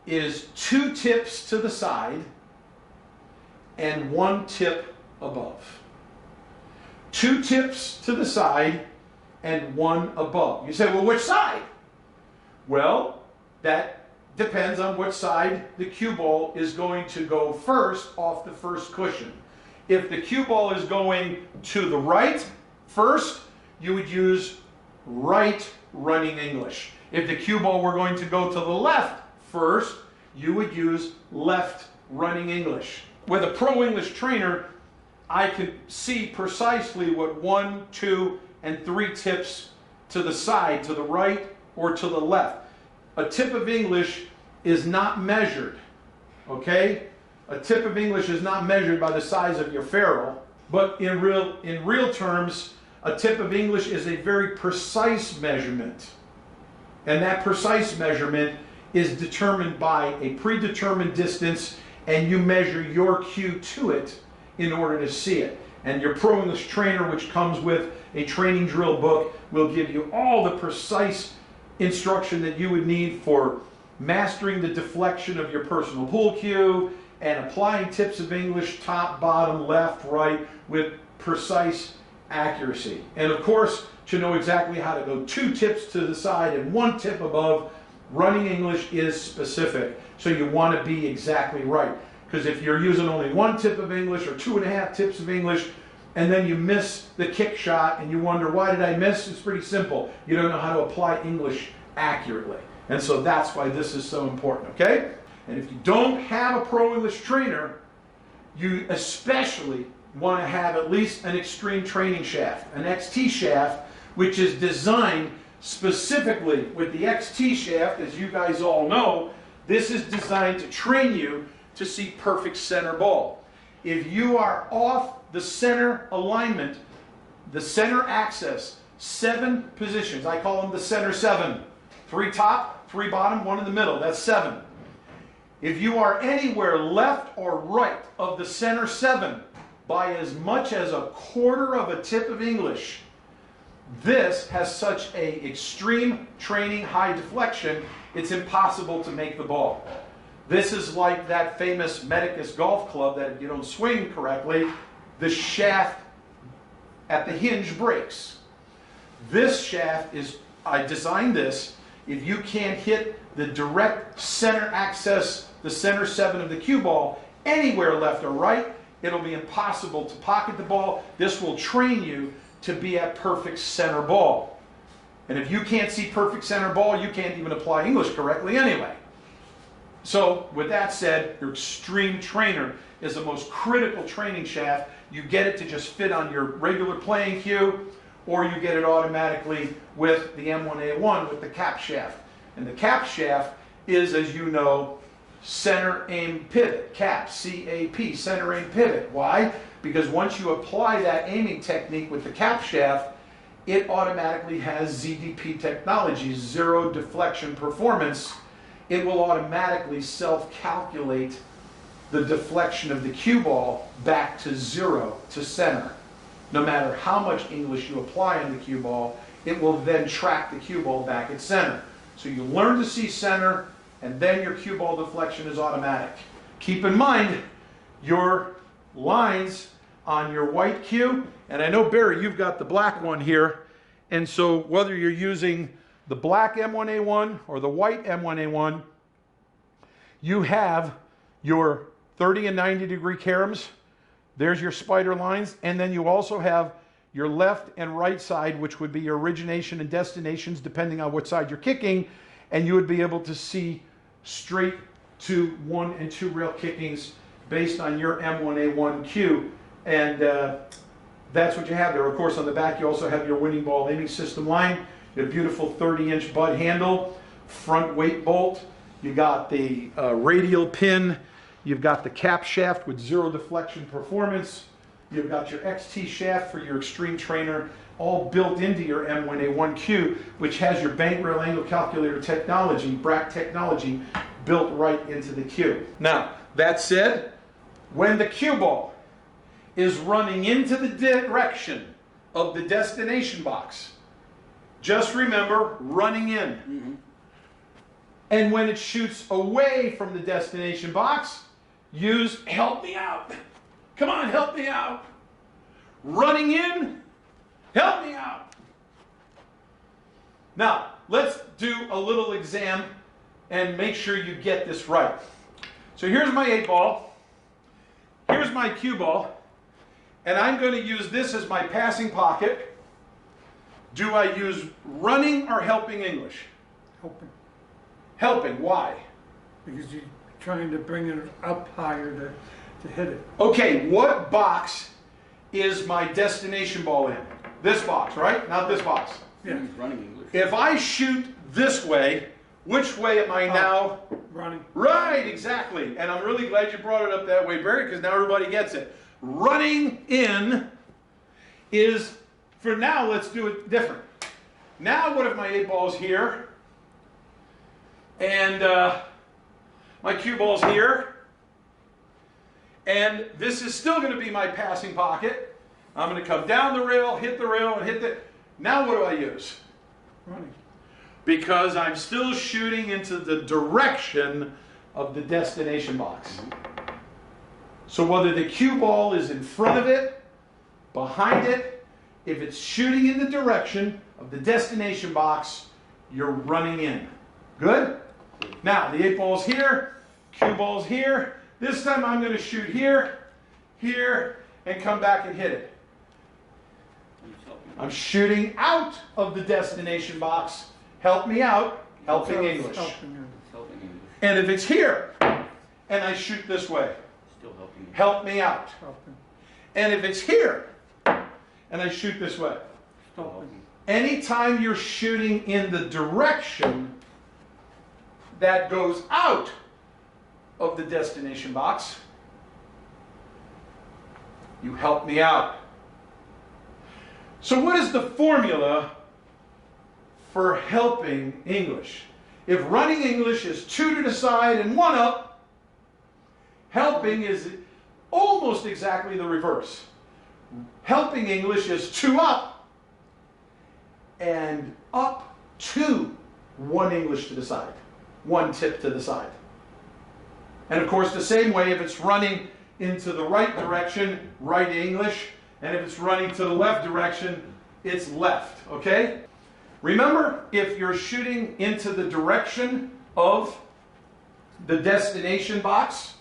is 2 tips to the side and 1 tip above. 2 tips to the side and 1 above. You say, well, which side? Well, that depends on which side the cue ball is going to go first off the first cushion. If the cue ball is going to the right first, you would use right running English. If the cue ball were going to go to the left first, you would use left running English. With a pro English trainer, I can see precisely what 1, 2, and 3 tips to the side, to the right or to the left. A tip of English is not measured, okay? A tip of English is not measured by the size of your ferrule, but in real terms, a tip of English is a very precise measurement. And that precise measurement is determined by a predetermined distance, and you measure your cue to it in order to see it. And your pro English trainer, which comes with a training drill book, will give you all the precise instruction that you would need for mastering the deflection of your personal pool cue and applying tips of English top, bottom, left, right with precise accuracy. And of course, to know exactly how to go 2 tips to the side and 1 tip above, running English is specific. So you want to be exactly right. Because if you're using only 1 tip of English or 2.5 tips of English, and then you miss the kick shot and you wonder, why did I miss? It's pretty simple. You don't know how to apply English accurately. And so that's why this is so important, okay? And if you don't have a pro English trainer, you especially want to have at least an extreme training shaft, an XT shaft, which is designed specifically with the XT shaft, as you guys all know, this is designed to train you to see perfect center ball. If you are off the center alignment, the center axis, 7 positions, I call them the center 7. 3 top, 3 bottom, 1 in the middle, that's 7. If you are anywhere left or right of the center 7 by as much as 1/4 of a tip of English, this has such a extreme training high deflection, it's impossible to make the ball. This is like that famous Medicus golf club that if you don't swing correctly, the shaft at the hinge breaks. This shaft is, I designed this, if you can't hit the direct center axis, the center 7 of the cue ball, anywhere left or right, it'll be impossible to pocket the ball. This will train you to be at perfect center ball. And if you can't see perfect center ball, you can't even apply English correctly anyway. So with that said, your extreme trainer is the most critical training shaft. You get it to just fit on your regular playing cue, or you get it automatically with the M1A1 with the cap shaft. And the cap shaft is, as you know, center aim pivot, cap, C-A-P, center aim pivot. Why? Because once you apply that aiming technique with the cap shaft, it automatically has ZDP technology, zero deflection performance. It will automatically self-calculate the deflection of the cue ball back to 0, to center. No matter how much English you apply on the cue ball, it will then track the cue ball back at center. So you learn to see center, and then your cue ball deflection is automatic. Keep in mind, your lines on your white cue. And I know, Barry, you've got the black one here. And so whether you're using the black M1A1 or the white M1A1, you have your 30 and 90 degree caroms. There's your spider lines. And then you also have your left and right side, which would be your origination and destinations, depending on what side you're kicking. And you would be able to see straight to 1 and 2 rail kickings based on your M1A1 cue. And that's what you have there. Of course, on the back, you also have your winning ball aiming system line, your beautiful 30-inch butt handle, front weight bolt. You got the radial pin. You've got the cap shaft with zero deflection performance. You've got your XT shaft for your extreme trainer, all built into your M1A1 cue, which has your bank rail angle calculator technology, B.R.A.C technology, built right into the cue. Now, that said, when the cue ball is running into the direction of the destination box, just remember running in. Mm-hmm. And when it shoots away from the destination box, use help me out. Come on, help me out. Running in, help me out. Now, let's do a little exam and make sure you get this right. So here's my 8-ball. Here's my cue ball. And I'm going to use this as my passing pocket. Do I use running or helping English? Helping. Helping, why? Because you're trying to bring it up higher to hit it. Okay, what box is my destination ball in? This box, right? Not this box. Yeah. Running English. If I shoot this way, which way am I now? Running. Right, exactly. And I'm really glad you brought it up that way, Barry, because now everybody gets it. Running in is, for now, let's do it different. Now, what if my 8-ball's here? And my cue ball's here. And this is still going to be my passing pocket. I'm going to come down the rail, and hit the... Now what do I use? Running. Because I'm still shooting into the direction of the destination box. So whether the cue ball is in front of it, behind it, if it's shooting in the direction of the destination box, you're running in. Good? Now, the 8-ball's here, cue ball's here. This time I'm going to shoot here, here, and come back and hit it. I'm shooting out of the destination box. Help me out, helping English. And if it's here, and I shoot this way, Still helping. help me out. Helping. And if it's here, and I shoot this way, Helping. anytime you're shooting in the direction that goes out of the destination box, you help me out. So what is the formula for helping English? If running English is 2 to the side and 1 up, helping is almost exactly the reverse. Helping English is 2 up and up 2, 1 English to the side, 1 tip to the side. And of course, the same way, if it's running into the right direction, right English, and if it's running to the left direction, it's left, okay? Remember, if you're shooting into the direction of the destination box,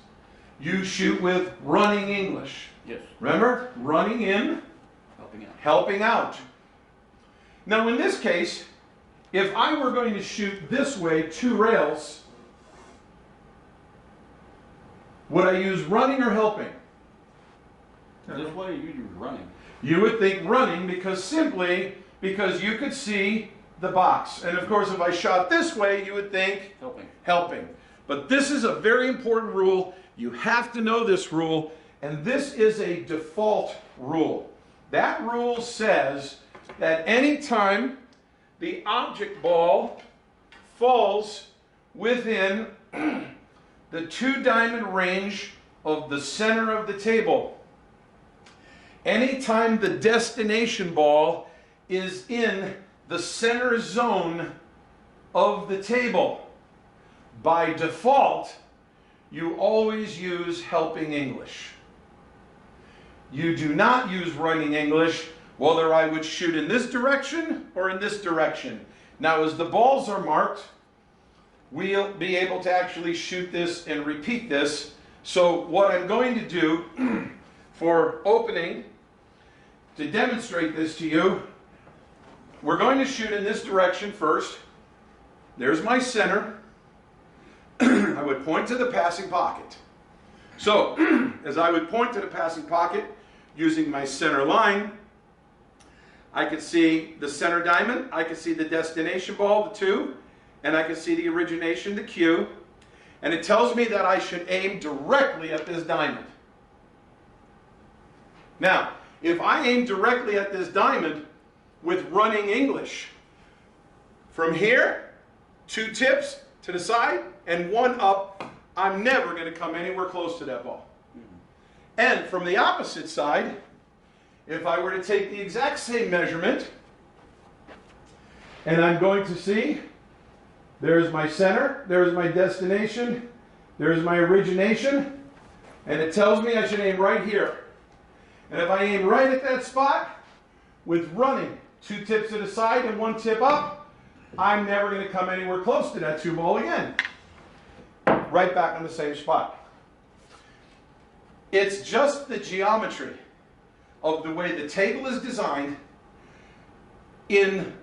you shoot with running English. Yes. Remember? Running in, Helping out. helping out. Now in this case, if I were going to shoot this way 2 rails, would I use running or helping? This way you do running. You would think running because you could see the box. And of course, if I shot this way, you would think helping. But this is a very important rule. You have to know this rule, and this is a default rule. That rule says that anytime the object ball falls within the 2-diamond range of the center of the table, anytime the destination ball is in the center zone of the table, by default, you always use helping English. You do not use running English, whether I would shoot in this direction or in this direction. Now, as the balls are marked, we'll be able to actually shoot this and repeat this. So what I'm going to do for opening, to demonstrate this to you, we're going to shoot in this direction first. There's my center. I would point to the passing pocket. So, as I would point to the passing pocket, using my center line, I could see the center diamond, I could see the destination ball, the 2, and I could see the origination, the Q, and it tells me that I should aim directly at this diamond. Now, if I aim directly at this diamond with running English, from here, 2 tips to the side and 1 up, I'm never going to come anywhere close to that ball. And from the opposite side, if I were to take the exact same measurement, and I'm going to see, there's my center, there's my destination, there's my origination, and it tells me I should aim right here. And if I aim right at that spot, with running 2 tips to the side and 1 tip up, I'm never going to come anywhere close to that 2 ball again. Right back on the same spot. It's just the geometry of the way the table is designed in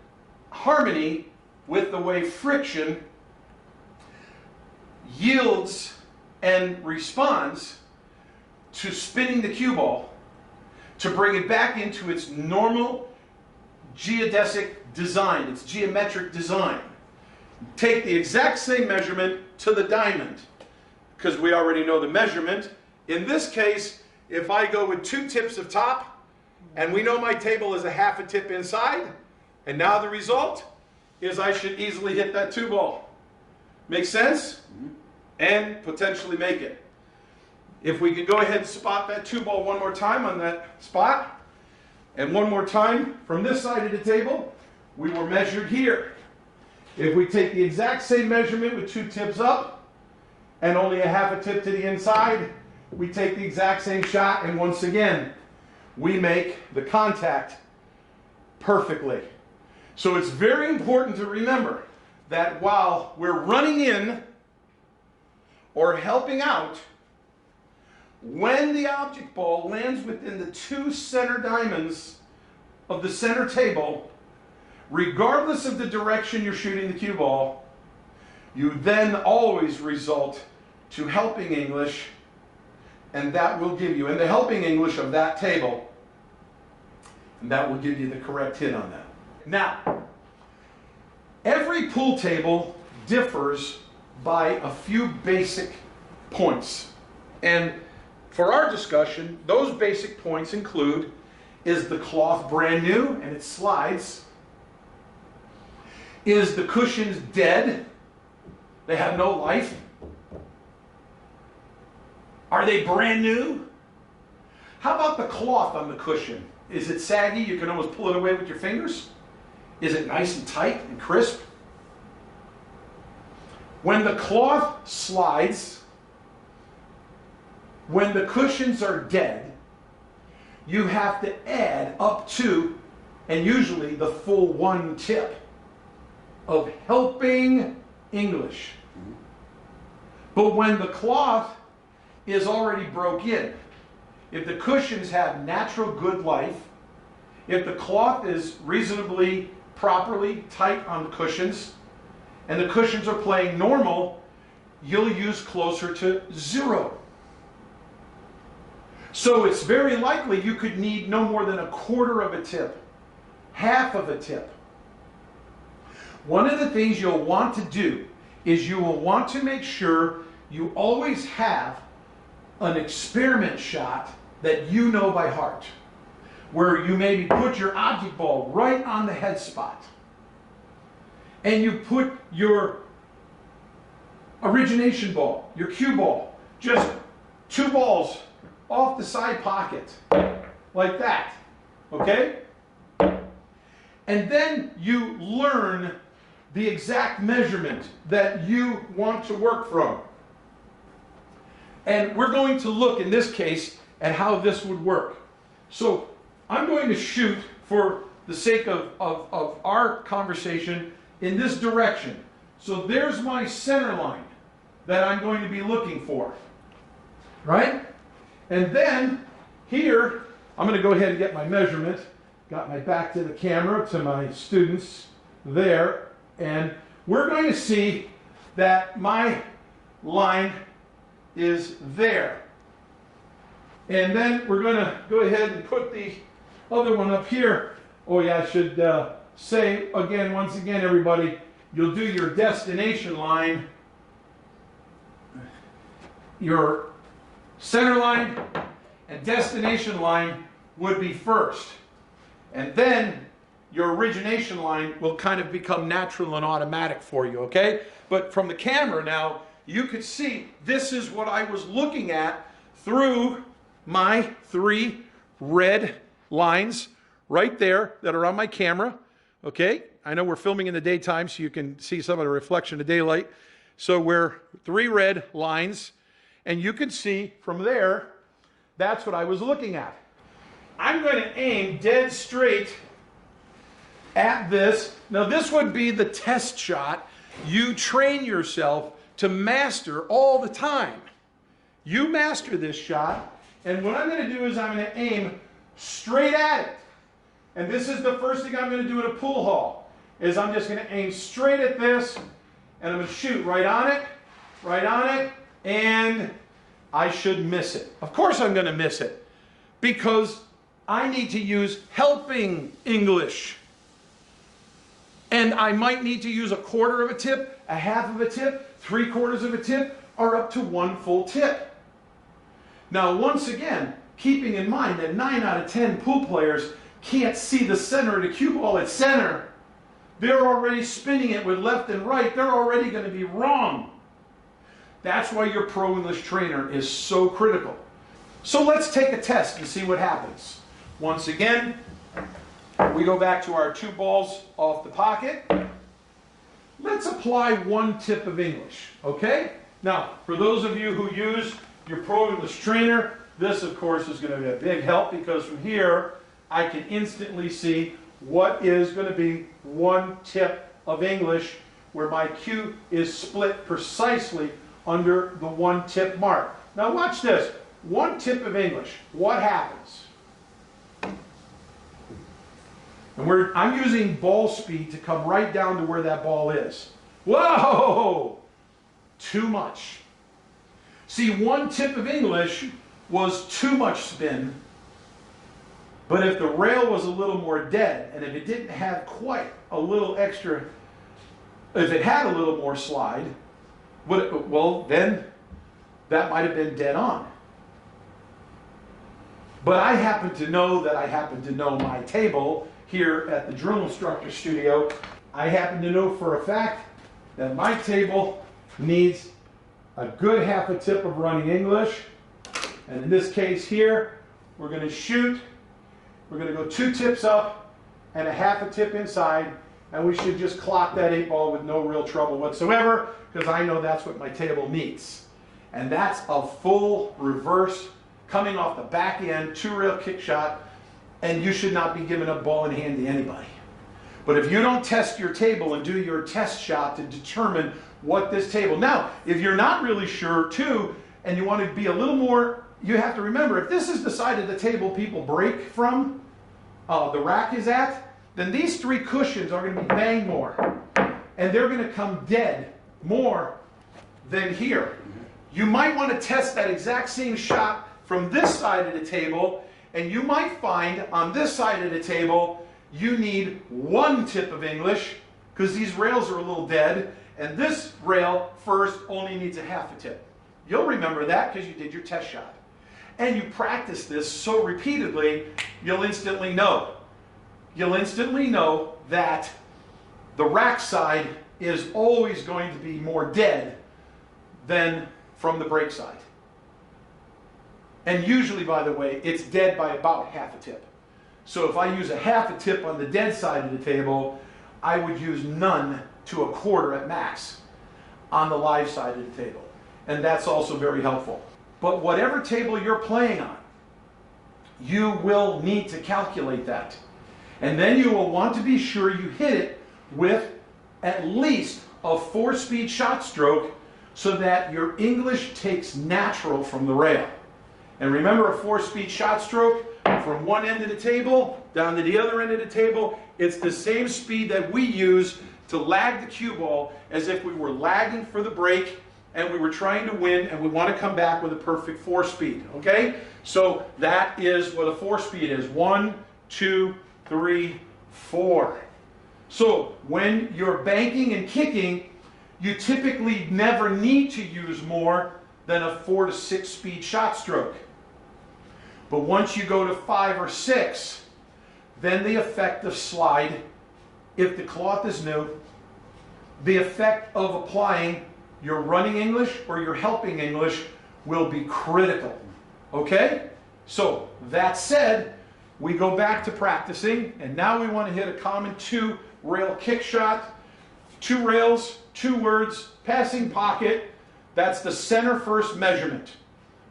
harmony with the way friction yields and responds to spinning the cue ball to bring it back into its normal geodesic design, its geometric design. Take the exact same measurement to the diamond, because we already know the measurement. In this case, if I go with 2 tips of top, and we know my table is a 1/2 a tip inside, and now the result is I should easily hit that 2 ball. Make sense? And potentially make it. If we could go ahead and spot that 2 ball one more time on that spot, and one more time from this side of the table, we were measured here. If we take the exact same measurement with 2 tips up and only a 1/2 a tip to the inside, we take the exact same shot, and once again, we make the contact perfectly. So it's very important to remember that while we're running in or helping out, when the object ball lands within the 2 center diamonds of the center table, regardless of the direction you're shooting the cue ball, you then always result to helping English, and that will give you, and the helping English of that table, and that will give you the correct hit on that. Now, every pool table differs by a few basic points. And for our discussion, those basic points include, is the cloth brand new and it slides? Is the cushions dead? They have no life? Are they brand new? How about the cloth on the cushion? Is it saggy? You can almost pull it away with your fingers? Is it nice and tight and crisp? When the cloth slides, when the cushions are dead, you have to add up to, and usually the full 1 tip of helping English. But when the cloth is already broke in, if the cushions have natural good life, if the cloth is reasonably properly tight on the cushions, and the cushions are playing normal, you'll use closer to 0. So it's very likely you could need no more than 1/4 of a tip, 1/2 of a tip. One of the things you'll want to do is you will want to make sure you always have an experiment shot that you know by heart, where you maybe put your object ball right on the head spot, and you put your origination ball, your cue ball, just 2 balls off the side pocket, like that, okay? And then you learn the exact measurement that you want to work from. And we're going to look, in this case, at how this would work. So I'm going to shoot, for the sake of our conversation, in this direction. So there's my center line that I'm going to be looking for, right? And then here, I'm going to go ahead and get my measurement. Got my back to the camera, to my students there, and we're going to see that my line is there. And then we're going to go ahead and put the other one up here. Oh yeah, I should say again, once again, everybody, you'll do your destination line, your center line and destination line would be first. And then your origination line will kind of become natural and automatic for you, okay? But from the camera now, you could see this is what I was looking at through my 3 red lines right there that are on my camera, okay? I know we're filming in the daytime, so you can see some of the reflection of daylight. So we're 3 red lines, and you can see from there, that's what I was looking at. I'm going to aim dead straight at this. Now this would be the test shot you train yourself to master all the time. You master this shot, and what I'm going to do is I'm going to aim straight at it. And this is the first thing I'm going to do in a pool hall, is I'm just going to aim straight at this, and I'm going to shoot right on it, and I should miss it. Of course I'm going to miss it, because I need to use helping English. And I might need to use 1/4 of a tip, 1/2 of a tip, 3/4 of a tip, or up to 1 full tip. Now, once again, keeping in mind that 9 out of 10 pool players can't see the center of the cue ball at center. They're already spinning it with left and right. They're already going to be wrong. That's why your pro English trainer is so critical. So let's take a test and see what happens. Once again, we go back to our 2 balls off the pocket. Let's apply 1 tip of English, okay? Now, for those of you who use your pro English trainer, this of course is going to be a big help, because from here I can instantly see what is going to be 1 tip of English, where my cue is split precisely under the 1 tip mark. Now watch this. 1 tip of English. What happens? And I'm using ball speed to come right down to where that ball is. Whoa! Too much. See, 1 tip of English was too much spin. But if the rail was a little more dead, and if it didn't have quite a little extra, if it had a little more slide, well, then that might have been dead on. But I happen to know that I happen to know my table here at the drill instructor studio. I happen to know for a fact that my table needs a good 1/2 tip of running English. And in this case here, we're going to shoot. We're going to go 2 tips up and a 1/2 tip inside, and we should just clock that 8 ball with no real trouble whatsoever, because I know that's what my table needs. And that's a full reverse coming off the back end, 2-rail kick shot, and you should not be giving up ball in hand to anybody. But if you don't test your table and do your test shot to determine what this table... Now, if you're not really sure too, and you want to be a little more, you have to remember, if this is the side of the table people break from, the rack is at, then these 3 cushions are going to be banged more. And they're going to come dead more than here. You might want to test that exact same shot from this side of the table, and you might find on this side of the table you need 1 tip of English, because these rails are a little dead, and this rail first only needs a 1/2 tip. You'll remember that because you did your test shot. And you practice this so repeatedly, you'll instantly know. You'll instantly know that the rack side is always going to be more dead than from the break side. And usually, by the way, it's dead by about 1/2 tip. So if I use a 1/2 tip on the dead side of the table, I would use none to a 1/4 at max on the live side of the table. And that's also very helpful. But whatever table you're playing on, you will need to calculate that. And then you will want to be sure you hit it with at least a 4-speed shot stroke so that your English takes natural from the rail. And remember, a 4-speed shot stroke from one end of the table down to the other end of the table, it's the same speed that we use to lag the cue ball as if we were lagging for the break and we were trying to win and we want to come back with a perfect 4-speed, okay? So that is what a 4-speed is. 1, 2, 3, 4. So when you're banking and kicking, you typically never need to use more than a 4 to 6 speed shot stroke. But once you go to 5 or 6, then the effect of slide, if the cloth is new, the effect of applying your running English or your helping English will be critical. Okay? So, that said, we go back to practicing, and now we want to hit a common 2-rail kick shot. 2 rails, 2 words, passing pocket. That's the center first measurement.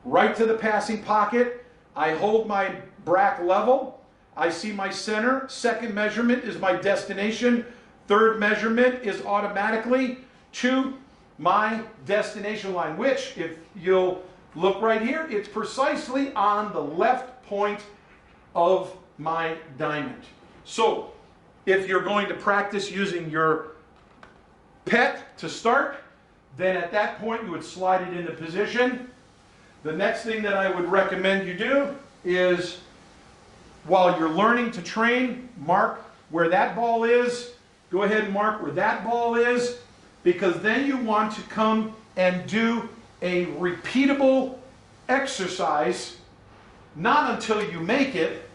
Right to the passing pocket. I hold my B.R.A.C level. I see my center. Second measurement is my destination. Third measurement is automatically to my destination line, which, if you'll look right here, it's precisely on the left point of my diamond. So, if you're going to practice using your pet to start, then at that point you would slide it into position. The next thing that I would recommend you do is, while you're learning to train, mark where that ball is. Go ahead and mark where that ball is, because then you want to come and do a repeatable exercise, not until you make it,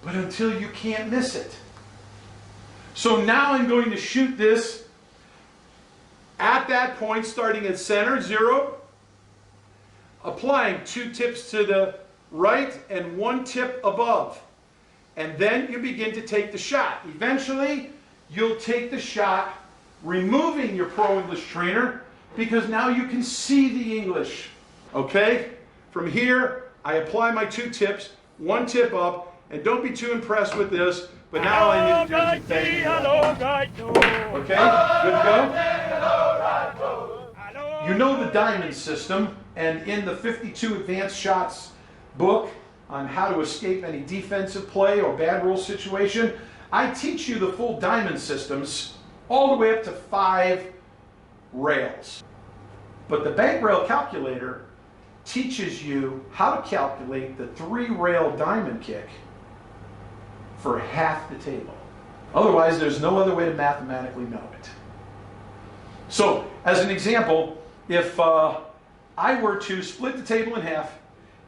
but until you can't miss it. So now I'm going to shoot this at that point, starting at center, 0, applying 2 tips to the right and 1 tip above. And then you begin to take the shot. Eventually, you'll take the shot, removing your Pro English trainer, because now you can see the English. Okay? From here, I apply my 2 tips, 1 tip up, and don't be too impressed with this, but now I need to do some fading. Okay? Good to go? You know the diamond system, and in the 52 Advanced Shots book on how to escape any defensive play or bad rule situation, I teach you the full diamond systems all the way up to 5 rails. But the bank rail calculator teaches you how to calculate the 3-rail diamond kick for half the table. Otherwise, there's no other way to mathematically know it. So, as an example, if I were to split the table in half,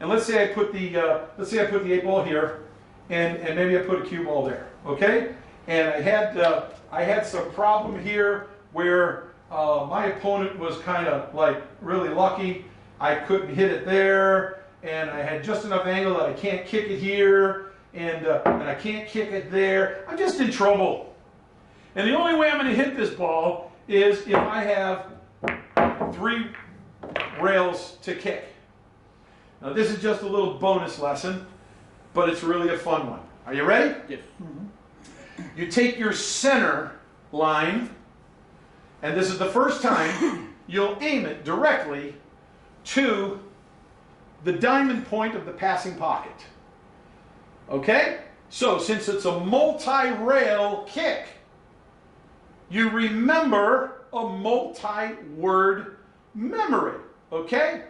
and let's say I put the 8 ball here, and maybe I put a cue ball there, okay? And I had some problem here where my opponent was kind of like really lucky. I couldn't hit it there, and I had just enough angle that I can't kick it here, and I can't kick it there. I'm just in trouble. And the only way I'm going to hit this ball is if I have 3 rails to kick. Now this is just a little bonus lesson, but it's really a fun one. Are you ready? Yes. You take your center line, and this is the first time you'll aim it directly to the diamond point of the passing pocket. Okay? So since it's a multi-rail kick, you remember a multi-word memory. Okay?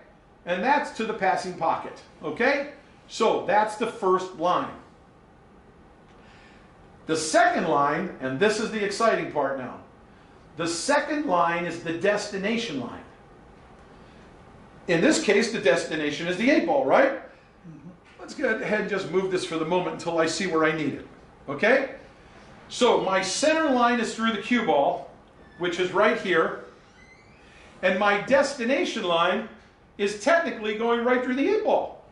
And that's to the passing pocket. Okay? So that's the first line. The second line, and this is the exciting part now, the second line is the destination line. In this case, the destination is the 8 ball, right? Let's go ahead and just move this for the moment until I see where I need it. Okay? So my center line is through the cue ball, which is right here. And my destination line is technically going right through the 8 ball.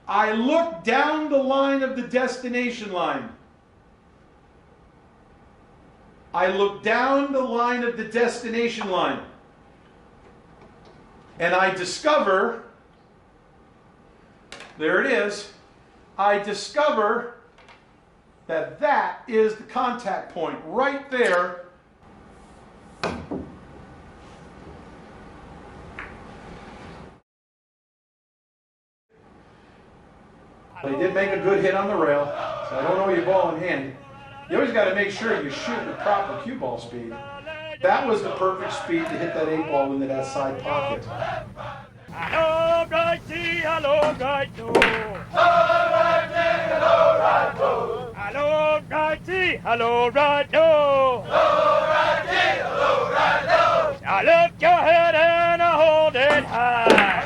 I look down the line of the destination line. I look down the line of the destination line. And I discover there it is. I discover that that is the contact point right there. But he did make a good hit on the rail, so I don't know your ball in hand. You always got to make sure you shoot with proper cue ball speed. That was the perfect speed to hit that 8-ball into that side pocket. Hello, righty, hello, righto. Hello, righty, hello, righto. Now lift your head and hold it high.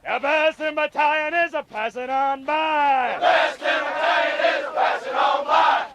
The best in battalion is a passing on by.